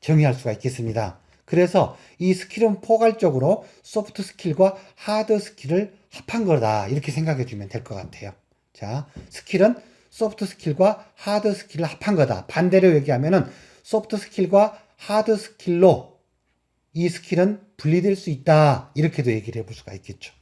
정의할 수가 있겠습니다. 그래서 이 스킬은 포괄적으로 소프트 스킬과 하드 스킬을 합한 거다. 이렇게 생각해 주면 될 것 같아요. 자, 스킬은 소프트 스킬과 하드 스킬을 합한 거다. 반대로 얘기하면은 소프트 스킬과 하드 스킬로 이 스킬은 분리될 수 있다. 이렇게도 얘기를 해볼 수가 있겠죠.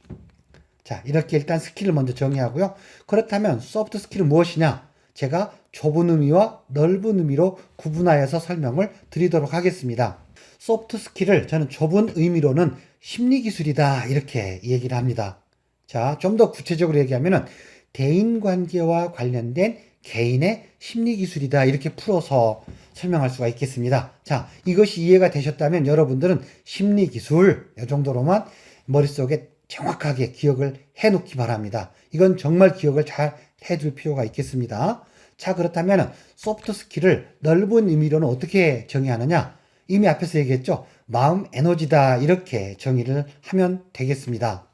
자, 이렇게 일단 스킬을 먼저 정의하고요. 그렇다면 소프트 스킬은 무엇이냐? 제가 좁은 의미와 넓은 의미로 구분하여서 설명을 드리도록 하겠습니다. 소프트 스킬을 저는 좁은 의미로는 심리기술이다. 이렇게 얘기를 합니다. 자, 좀 더 구체적으로 얘기하면은 대인관계와 관련된 개인의 심리기술이다. 이렇게 풀어서 설명할 수가 있겠습니다. 자, 이것이 이해가 되셨다면 여러분들은 심리기술, 이 정도로만 머릿속에 정확하게 기억을 해 놓기 바랍니다. 이건 정말 기억을 잘 해둘 필요가 있겠습니다. 자, 그렇다면 소프트 스킬을 넓은 의미로는 어떻게 정의하느냐? 이미 앞에서 얘기했죠. 마음 에너지다. 이렇게 정의를 하면 되겠습니다.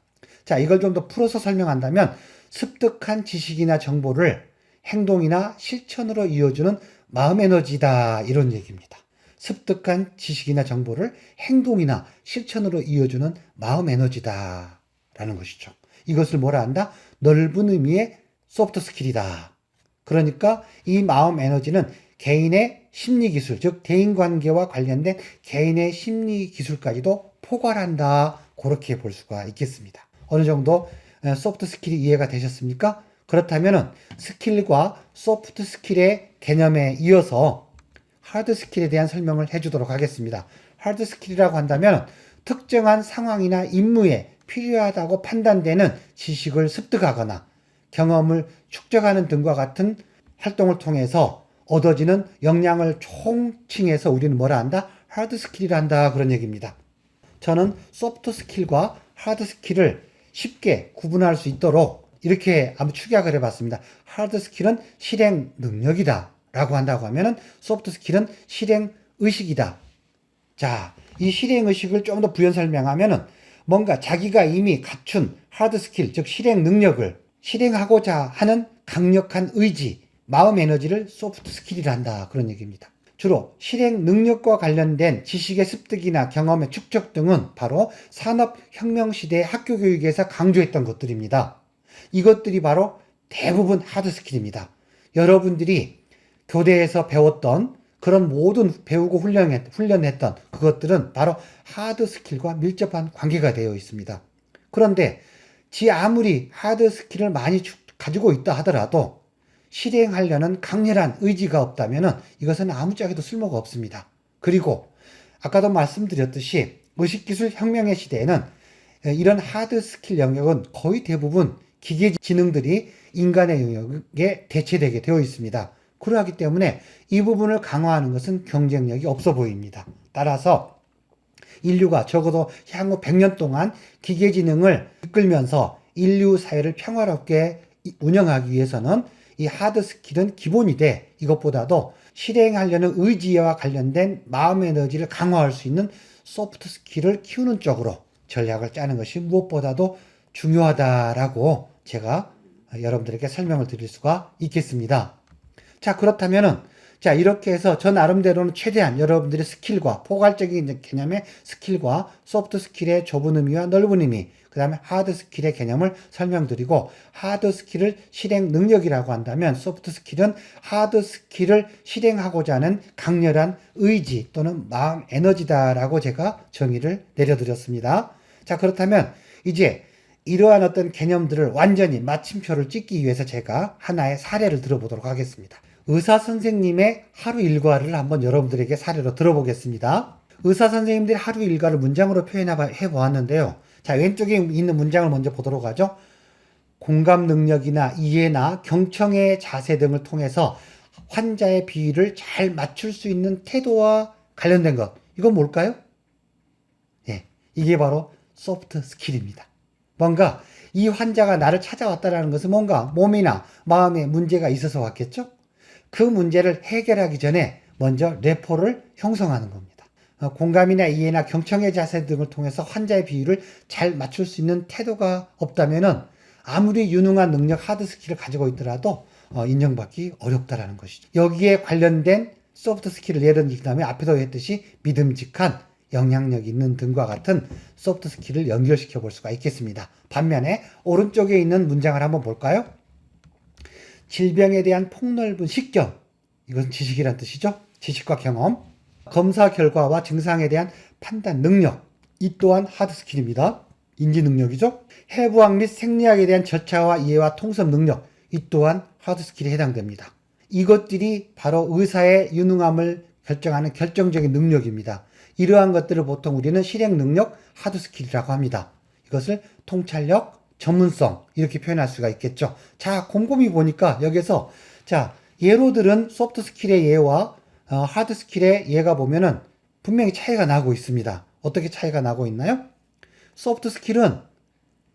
자, 이걸 좀 더 풀어서 설명한다면 습득한 지식이나 정보를 행동이나 실천으로 이어주는 마음 에너지다. 이런 얘기입니다. 습득한 지식이나 정보를 행동이나 실천으로 이어주는 마음 에너지다. 라는 것이죠. 이것을 뭐라 한다? 넓은 의미의 소프트 스킬이다. 그러니까 이 마음 에너지는 개인의 심리 기술, 즉 대인관계와 관련된 개인의 심리 기술까지도 포괄한다. 그렇게 볼 수가 있겠습니다. 어느 정도 소프트 스킬이 이해가 되셨습니까? 그렇다면 스킬과 소프트 스킬의 개념에 이어서 하드 스킬에 대한 설명을 해주도록 하겠습니다. 하드 스킬이라고 한다면 특정한 상황이나 임무에 필요하다고 판단되는 지식을 습득하거나 경험을 축적하는 등과 같은 활동을 통해서 얻어지는 역량을 총칭해서 우리는 뭐라 한다? 하드 스킬이라 한다. 그런 얘기입니다. 저는 소프트 스킬과 하드 스킬을 쉽게 구분할 수 있도록 이렇게 한번 축약을 해봤습니다. 하드 스킬은 실행 능력이다 라고 한다고 하면은 소프트 스킬은 실행 의식이다. 자, 이 실행 의식을 좀 더 부연 설명하면은 뭔가 자기가 이미 갖춘 하드 스킬, 즉 실행 능력을 실행하고자 하는 강력한 의지, 마음 에너지를 소프트 스킬이라 한다. 그런 얘기입니다. 주로 실행 능력과 관련된 지식의 습득이나 경험의 축적 등은 바로 산업혁명 시대의 학교 교육에서 강조했던 것들입니다. 이것들이 바로 대부분 하드 스킬입니다. 여러분들이 교대에서 배웠던 그런 모든 배우고 훈련했던 그것들은 바로 하드 스킬과 밀접한 관계가 되어 있습니다. 그런데 아무리 하드 스킬을 많이 가지고 있다 하더라도 실행하려는 강렬한 의지가 없다면 이것은 아무짝에도 쓸모가 없습니다. 그리고 아까도 말씀드렸듯이 의식기술 혁명의 시대에는 이런 하드 스킬 영역은 거의 대부분 기계지능들이 인간의 영역에 대체되게 되어 있습니다. 그러하기 때문에 이 부분을 강화하는 것은 경쟁력이 없어 보입니다. 따라서 인류가 적어도 향후 100년 동안 기계지능을 이끌면서 인류 사회를 평화롭게 운영하기 위해서는 이 하드 스킬은 기본이 돼 이것보다도 실행하려는 의지와 관련된 마음 에너지를 강화할 수 있는 소프트 스킬을 키우는 쪽으로 전략을 짜는 것이 무엇보다도 중요하다라고 제가 여러분들에게 설명을 드릴 수가 있겠습니다. 자, 그렇다면은 자, 이렇게 해서 저 나름대로는 최대한 여러분들의 스킬과 포괄적인 개념의 스킬과 소프트 스킬의 좁은 의미와 넓은 의미, 그 다음에 하드 스킬의 개념을 설명드리고 하드 스킬을 실행 능력이라고 한다면 소프트 스킬은 하드 스킬을 실행하고자 하는 강렬한 의지 또는 마음 에너지다라고 제가 정의를 내려드렸습니다. 자, 그렇다면 이제 이러한 어떤 개념들을 완전히 마침표를 찍기 위해서 제가 하나의 사례를 들어보도록 하겠습니다. 의사 선생님의 하루 일과를 한번 여러분들에게 사례로 들어보겠습니다. 의사 선생님들이 하루 일과를 문장으로 표현해 보았는데요. 자, 왼쪽에 있는 문장을 먼저 보도록 하죠. 공감 능력이나 이해나 경청의 자세 등을 통해서 환자의 비위를 잘 맞출 수 있는 태도와 관련된 것. 이건 뭘까요? 예, 이게 바로 소프트 스킬입니다. 뭔가 이 환자가 나를 찾아왔다는 것은 뭔가 몸이나 마음에 문제가 있어서 왔겠죠? 그 문제를 해결하기 전에 먼저 레포를 형성하는 겁니다. 공감이나 이해나 경청의 자세 등을 통해서 환자의 비위를 잘 맞출 수 있는 태도가 없다면은 아무리 유능한 능력 하드 스킬을 가지고 있더라도 인정받기 어렵다라는 것이죠. 여기에 관련된 소프트 스킬을 예를 들자면 앞에서 했듯이 믿음직한 영향력 있는 등과 같은 소프트 스킬을 연결시켜 볼 수가 있겠습니다. 반면에 오른쪽에 있는 문장을 한번 볼까요? 질병에 대한 폭넓은 식견, 이건 지식이란 뜻이죠. 지식과 경험, 검사 결과와 증상에 대한 판단 능력, 이 또한 하드 스킬입니다. 인지 능력이죠. 해부학 및 생리학에 대한 절차와 이해와 통섭 능력, 이 또한 하드 스킬에 해당됩니다. 이것들이 바로 의사의 유능함을 결정하는 결정적인 능력입니다. 이러한 것들을 보통 우리는 실행 능력, 하드 스킬이라고 합니다. 이것을 통찰력, 전문성 이렇게 표현할 수가 있겠죠. 자, 곰곰이 보니까 여기서 자, 예로들은 소프트 스킬의 예와 하드 스킬의 예가 보면은 분명히 차이가 나고 있습니다. 어떻게 차이가 나고 있나요? 소프트 스킬은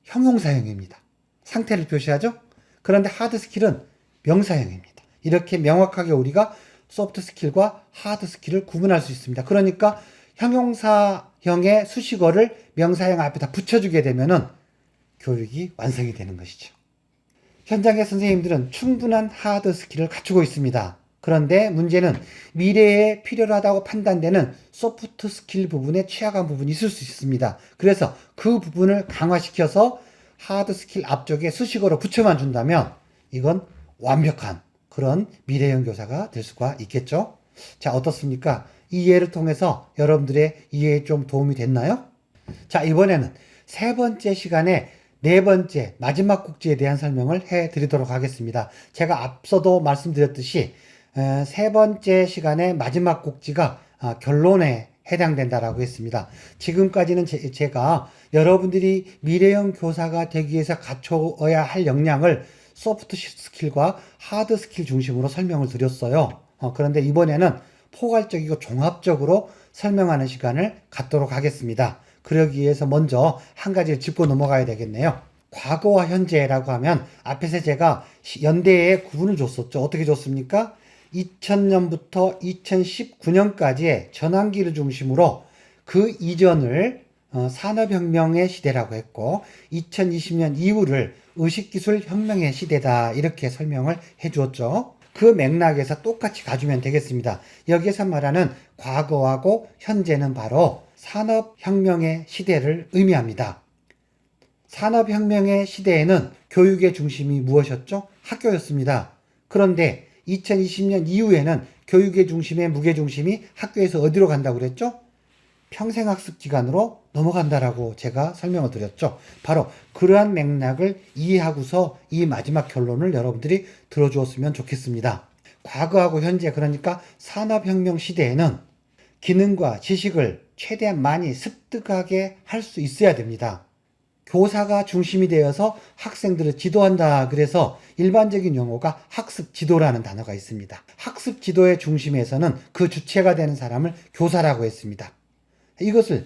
형용사형입니다. 상태를 표시하죠. 그런데 하드 스킬은 명사형입니다. 이렇게 명확하게 우리가 소프트 스킬과 하드 스킬을 구분할 수 있습니다. 그러니까 형용사형의 수식어를 명사형 앞에다 붙여주게 되면은 교육이 완성이 되는 것이죠. 현장의 선생님들은 충분한 하드 스킬을 갖추고 있습니다. 그런데 문제는 미래에 필요하다고 판단되는 소프트 스킬 부분에 취약한 부분이 있을 수 있습니다. 그래서 그 부분을 강화시켜서 하드 스킬 앞쪽에 수식어로 붙여만 준다면 이건 완벽한 그런 미래형 교사가 될 수가 있겠죠. 자, 어떻습니까? 이 예를 통해서 여러분들의 이해에 좀 도움이 됐나요? 자, 이번에는 세 번째 시간에 네 번째 마지막 꼭지에 대한 설명을 해 드리도록 하겠습니다. 제가 앞서도 말씀드렸듯이 세 번째 시간의 마지막 꼭지가 결론에 해당된다라고 했습니다. 지금까지는 제가 여러분들이 미래형 교사가 되기 위해서 갖춰야 할 역량을 소프트 스킬과 하드 스킬 중심으로 설명을 드렸어요. 그런데 이번에는 포괄적이고 종합적으로 설명하는 시간을 갖도록 하겠습니다. 그러기 위해서 먼저 한 가지를 짚고 넘어가야 되겠네요. 과거와 현재라고 하면 앞에서 제가 연대에 구분을 줬었죠. 어떻게 줬습니까? 2000년부터 2019년까지의 전환기를 중심으로 그 이전을 산업혁명의 시대라고 했고 2020년 이후를 의식기술 혁명의 시대다 이렇게 설명을 해 주었죠. 그 맥락에서 똑같이 가주면 되겠습니다. 여기에서 말하는 과거하고 현재는 바로 산업혁명의 시대를 의미합니다. 산업혁명의 시대에는 교육의 중심이 무엇이었죠? 학교였습니다. 그런데 2020년 이후에는 교육의 중심의 무게중심이 학교에서 어디로 간다고 그랬죠? 평생학습기관으로 넘어간다라고 제가 설명을 드렸죠. 바로 그러한 맥락을 이해하고서 이 마지막 결론을 여러분들이 들어주었으면 좋겠습니다. 과거하고 현재, 그러니까 산업혁명 시대에는 기능과 지식을 최대한 많이 습득하게 할 수 있어야 됩니다. 교사가 중심이 되어서 학생들을 지도한다. 그래서 일반적인 용어가 학습 지도라는 단어가 있습니다. 학습 지도의 중심에서는 그 주체가 되는 사람을 교사라고 했습니다. 이것을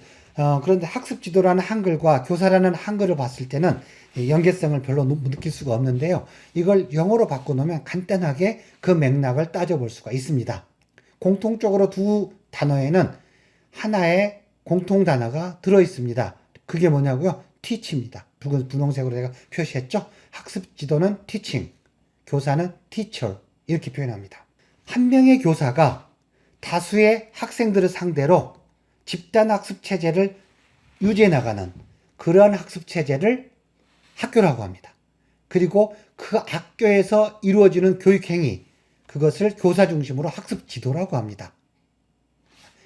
그런데 학습 지도라는 한글과 교사라는 한글을 봤을 때는 연계성을 별로 느낄 수가 없는데요. 이걸 영어로 바꿔놓으면 간단하게 그 맥락을 따져볼 수가 있습니다. 공통적으로 두 단어에는 하나의 공통 단어가 들어있습니다. 그게 뭐냐고요? teach입니다. 분홍색으로 제가 표시했죠? 학습 지도는 teaching, 교사는 teacher 이렇게 표현합니다. 한 명의 교사가 다수의 학생들을 상대로 집단 학습 체제를 유지해 나가는 그러한 학습 체제를 학교라고 합니다. 그리고 그 학교에서 이루어지는 교육 행위, 그것을 교사 중심으로 학습 지도라고 합니다.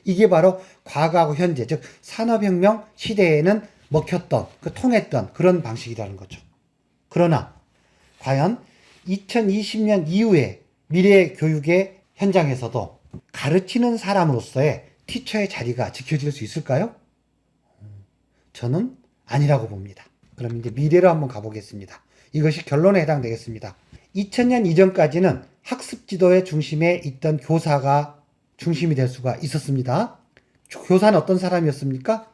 이게 바로 과거하고 현재, 즉 산업혁명 시대에는 먹혔던, 통했던 그런 방식이라는 거죠. 그러나 과연 2020년 이후에 미래 교육의 현장에서도 가르치는 사람으로서의 티처의 자리가 지켜질 수 있을까요? 저는 아니라고 봅니다. 그럼 이제 미래로 한번 가보겠습니다. 이것이 결론에 해당되겠습니다. 2000년 이전까지는 학습 지도의 중심에 있던 교사가 중심이 될 수가 있었습니다. 교사는 어떤 사람이었습니까?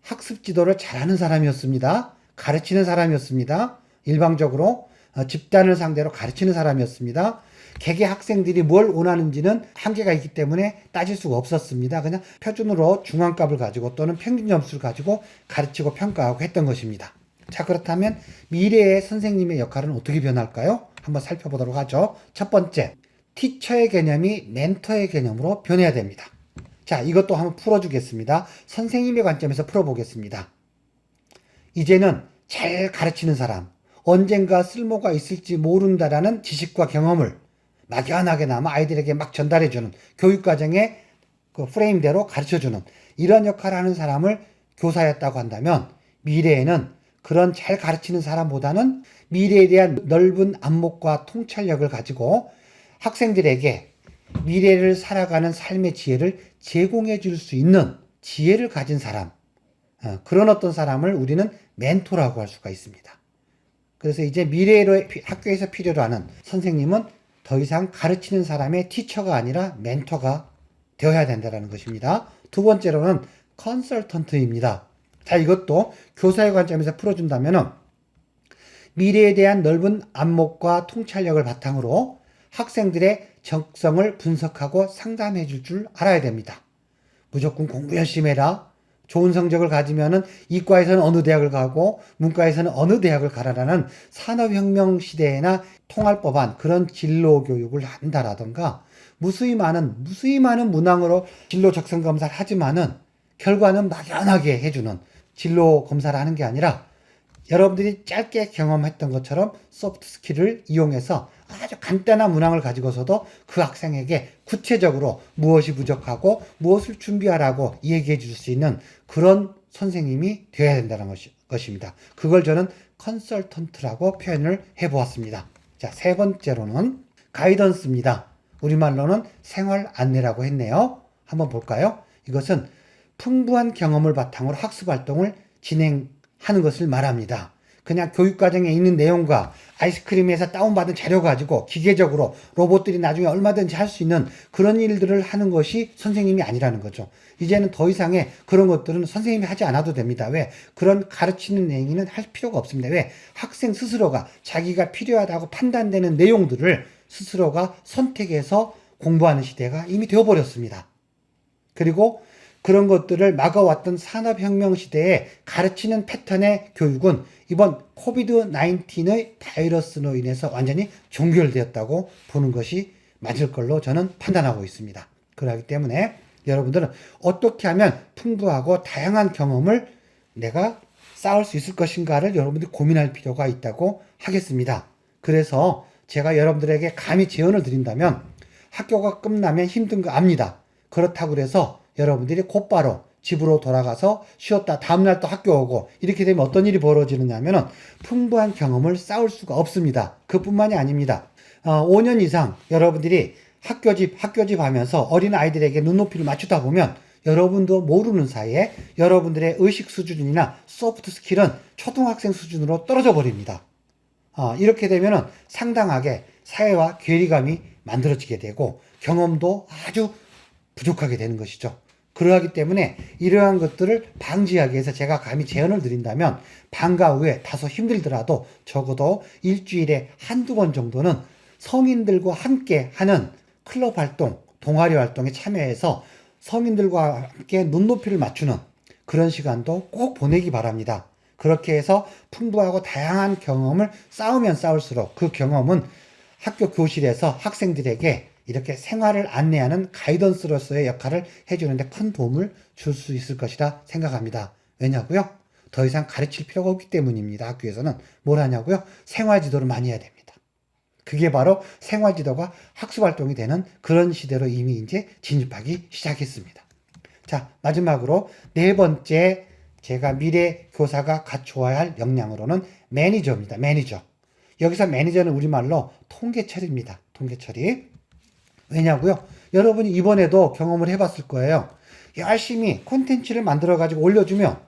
학습 지도를 잘하는 사람이었습니다. 가르치는 사람이었습니다. 일방적으로 집단을 상대로 가르치는 사람이었습니다. 개개 학생들이 뭘 원하는지는 한계가 있기 때문에 따질 수가 없었습니다. 그냥 표준으로 중앙값을 가지고 또는 평균 점수를 가지고 가르치고 평가하고 했던 것입니다. 자, 그렇다면 미래의 선생님의 역할은 어떻게 변할까요? 한번 살펴보도록 하죠. 첫 번째, 티처의 개념이 멘토의 개념으로 변해야 됩니다. 자, 이것도 한번 풀어주겠습니다. 선생님의 관점에서 풀어보겠습니다. 이제는 잘 가르치는 사람, 언젠가 쓸모가 있을지 모른다라는 지식과 경험을 막연하게나마 아이들에게 막 전달해주는 교육과정의 그 프레임대로 가르쳐주는 이런 역할을 하는 사람을 교사였다고 한다면, 미래에는 그런 잘 가르치는 사람보다는 미래에 대한 넓은 안목과 통찰력을 가지고 학생들에게 미래를 살아가는 삶의 지혜를 제공해 줄 수 있는 지혜를 가진 사람, 그런 어떤 사람을 우리는 멘토라고 할 수가 있습니다. 그래서 이제 미래로 학교에서 필요로 하는 선생님은 더 이상 가르치는 사람의 티처가 아니라 멘토가 되어야 된다는 것입니다. 두 번째로는 컨설턴트입니다. 자, 이것도 교사의 관점에서 풀어준다면 미래에 대한 넓은 안목과 통찰력을 바탕으로 학생들의 적성을 분석하고 상담해 줄 알아야 됩니다. 무조건 공부 열심히 해라. 좋은 성적을 가지면은 이과에서는 어느 대학을 가고 문과에서는 어느 대학을 가라라는 산업혁명 시대에나 통할 법한 그런 진로 교육을 한다라던가, 무수히 많은 문항으로 진로 적성 검사를 하지만은 결과는 막연하게 해주는 진로 검사를 하는 게 아니라, 여러분들이 짧게 경험했던 것처럼 소프트 스킬을 이용해서 아주 간단한 문항을 가지고서도 그 학생에게 구체적으로 무엇이 부족하고 무엇을 준비하라고 얘기해 줄 수 있는 그런 선생님이 되어야 된다는 것입니다. 그걸 저는 컨설턴트라고 표현을 해보았습니다. 자, 세 번째로는 가이던스입니다. 우리말로는 생활 안내라고 했네요. 한번 볼까요? 이것은 풍부한 경험을 바탕으로 학습 활동을 진행하는 것을 말합니다. 그냥 교육과정에 있는 내용과 아이스크림에서 다운받은 자료 가지고 기계적으로 로봇들이 나중에 얼마든지 할 수 있는 그런 일들을 하는 것이 선생님이 아니라는 거죠. 이제는 더 이상의 그런 것들은 선생님이 하지 않아도 됩니다. 왜? 그런 가르치는 행위는 할 필요가 없습니다. 왜? 학생 스스로가 자기가 필요하다고 판단되는 내용들을 스스로가 선택해서 공부하는 시대가 이미 되어버렸습니다. 그리고 그런 것들을 막아왔던 산업혁명 시대에 가르치는 패턴의 교육은 이번 코비드-19의 바이러스로 인해서 완전히 종결되었다고 보는 것이 맞을 걸로 저는 판단하고 있습니다. 그렇기 때문에 여러분들은 어떻게 하면 풍부하고 다양한 경험을 내가 쌓을 수 있을 것인가를 여러분들이 고민할 필요가 있다고 하겠습니다. 그래서 제가 여러분들에게 감히 제언을 드린다면, 학교가 끝나면 힘든 거 압니다. 그렇다고 해서 여러분들이 곧바로 집으로 돌아가서 쉬었다 다음날 또 학교 오고 이렇게 되면 어떤 일이 벌어지느냐면은 풍부한 경험을 쌓을 수가 없습니다. 그뿐만이 아닙니다. 5년 이상 여러분들이 학교집 하면서 어린 아이들에게 눈높이를 맞추다 보면 여러분도 모르는 사이에 여러분들의 의식 수준이나 소프트 스킬은 초등학생 수준으로 떨어져 버립니다. 이렇게 되면은 상당하게 사회와 괴리감이 만들어지게 되고 경험도 아주 부족하게 되는 것이죠. 그러하기 때문에 이러한 것들을 방지하기 위해서 제가 감히 제언을 드린다면, 방과 후에 다소 힘들더라도 적어도 일주일에 한두 번 정도는 성인들과 함께 하는 클럽 활동, 동아리 활동에 참여해서 성인들과 함께 눈높이를 맞추는 그런 시간도 꼭 보내기 바랍니다. 그렇게 해서 풍부하고 다양한 경험을 쌓으면 쌓을수록 그 경험은 학교 교실에서 학생들에게 이렇게 생활을 안내하는 가이던스로서의 역할을 해주는데 큰 도움을 줄 수 있을 것이라 생각합니다. 왜냐고요? 더 이상 가르칠 필요가 없기 때문입니다. 학교에서는 뭘 하냐고요? 생활지도를 많이 해야 됩니다. 그게 바로 생활지도가 학습활동이 되는 그런 시대로 이미 이제 진입하기 시작했습니다. 자, 마지막으로 네 번째 제가 미래 교사가 갖추어야 할 역량으로는 매니저입니다. 매니저. 여기서 매니저는 우리말로 통계처리입니다. 통계처리. 왜냐고요? 여러분이 이번에도 경험을 해봤을 거예요. 열심히 콘텐츠를 만들어가지고 올려주면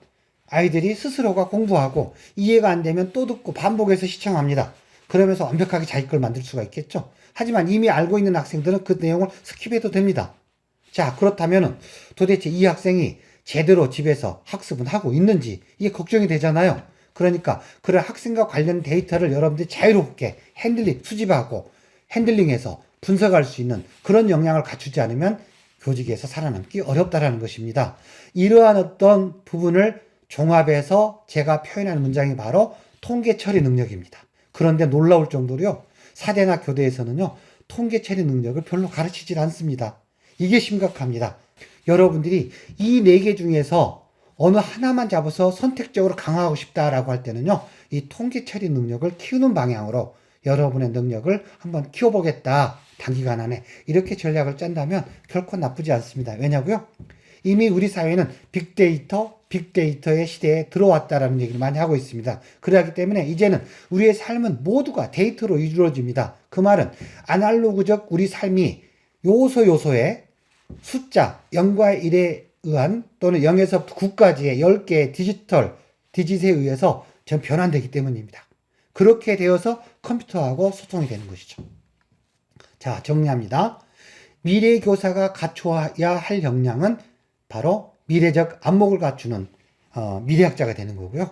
아이들이 스스로가 공부하고 이해가 안 되면 또 듣고 반복해서 시청합니다. 그러면서 완벽하게 자기 걸 만들 수가 있겠죠. 하지만 이미 알고 있는 학생들은 그 내용을 스킵해도 됩니다. 자, 그렇다면 도대체 이 학생이 제대로 집에서 학습은 하고 있는지 이게 걱정이 되잖아요. 그러니까 그런 학생과 관련 데이터를 여러분들이 자유롭게 수집하고 핸들링해서 분석할 수 있는 그런 역량을 갖추지 않으면 교직에서 살아남기 어렵다라는 것입니다. 이러한 어떤 부분을 종합해서 제가 표현하는 문장이 바로 통계 처리 능력입니다. 그런데 놀라울 정도로요, 사대나 교대에서는요, 통계 처리 능력을 별로 가르치질 않습니다. 이게 심각합니다. 여러분들이 이 네 개 중에서 어느 하나만 잡아서 선택적으로 강화하고 싶다라고 할 때는요, 이 통계 처리 능력을 키우는 방향으로 여러분의 능력을 한번 키워보겠다. 단기간 안에. 이렇게 전략을 짠다면 결코 나쁘지 않습니다. 왜냐고요? 이미 우리 사회는 빅데이터의 시대에 들어왔다라는 얘기를 많이 하고 있습니다. 그러기 때문에 이제는 우리의 삶은 모두가 데이터로 이루어집니다. 그 말은 아날로그적 우리 삶이 요소요소에 숫자 0과 1에 의한 또는 0에서 9까지의 10개의 디짓에 의해서 전 변환되기 때문입니다. 그렇게 되어서 컴퓨터하고 소통이 되는 것이죠. 자, 정리합니다. 미래 교사가 갖춰야 할 역량은 바로 미래적 안목을 갖추는 미래학자가 되는 거고요.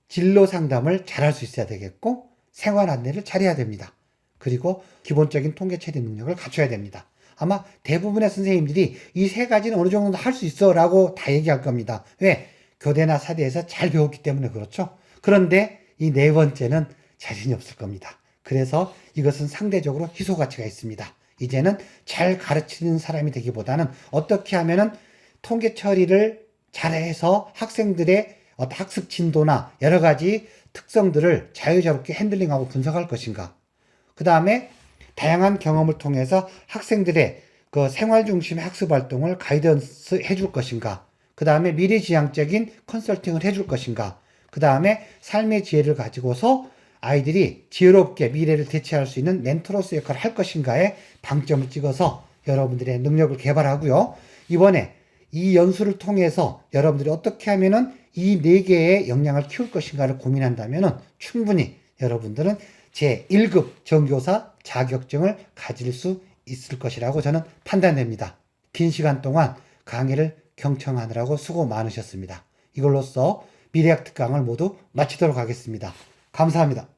진로 상담을 잘할 수 있어야 되겠고 생활 안내를 잘해야 됩니다. 그리고 기본적인 통계 처리 능력을 갖춰야 됩니다. 아마 대부분의 선생님들이 이 세 가지는 어느 정도 할 수 있어 라고 다 얘기할 겁니다. 왜? 교대나 사대에서 잘 배웠기 때문에 그렇죠. 그런데 이 네 번째는 자신이 없을 겁니다. 그래서 이것은 상대적으로 희소 가치가 있습니다. 이제는 잘 가르치는 사람이 되기보다는 어떻게 하면은 통계 처리를 잘해서 학생들의 학습 진도나 여러 가지 특성들을 자유자롭게 핸들링하고 분석할 것인가. 그 다음에 다양한 경험을 통해서 학생들의 그 생활 중심의 학습 활동을 가이던스 해줄 것인가. 그 다음에 미래지향적인 컨설팅을 해줄 것인가. 그 다음에 삶의 지혜를 가지고서 아이들이 지혜롭게 미래를 대체할 수 있는 멘토로서 역할을 할 것인가에 방점을 찍어서 여러분들의 능력을 개발하고요. 이번에 이 연수를 통해서 여러분들이 어떻게 하면은 이 네 개의 역량을 키울 것인가를 고민한다면은 충분히 여러분들은 제1급 정교사 자격증을 가질 수 있을 것이라고 저는 판단됩니다. 긴 시간 동안 강의를 경청하느라고 수고 많으셨습니다. 이걸로써 미래학 특강을 모두 마치도록 하겠습니다. 감사합니다.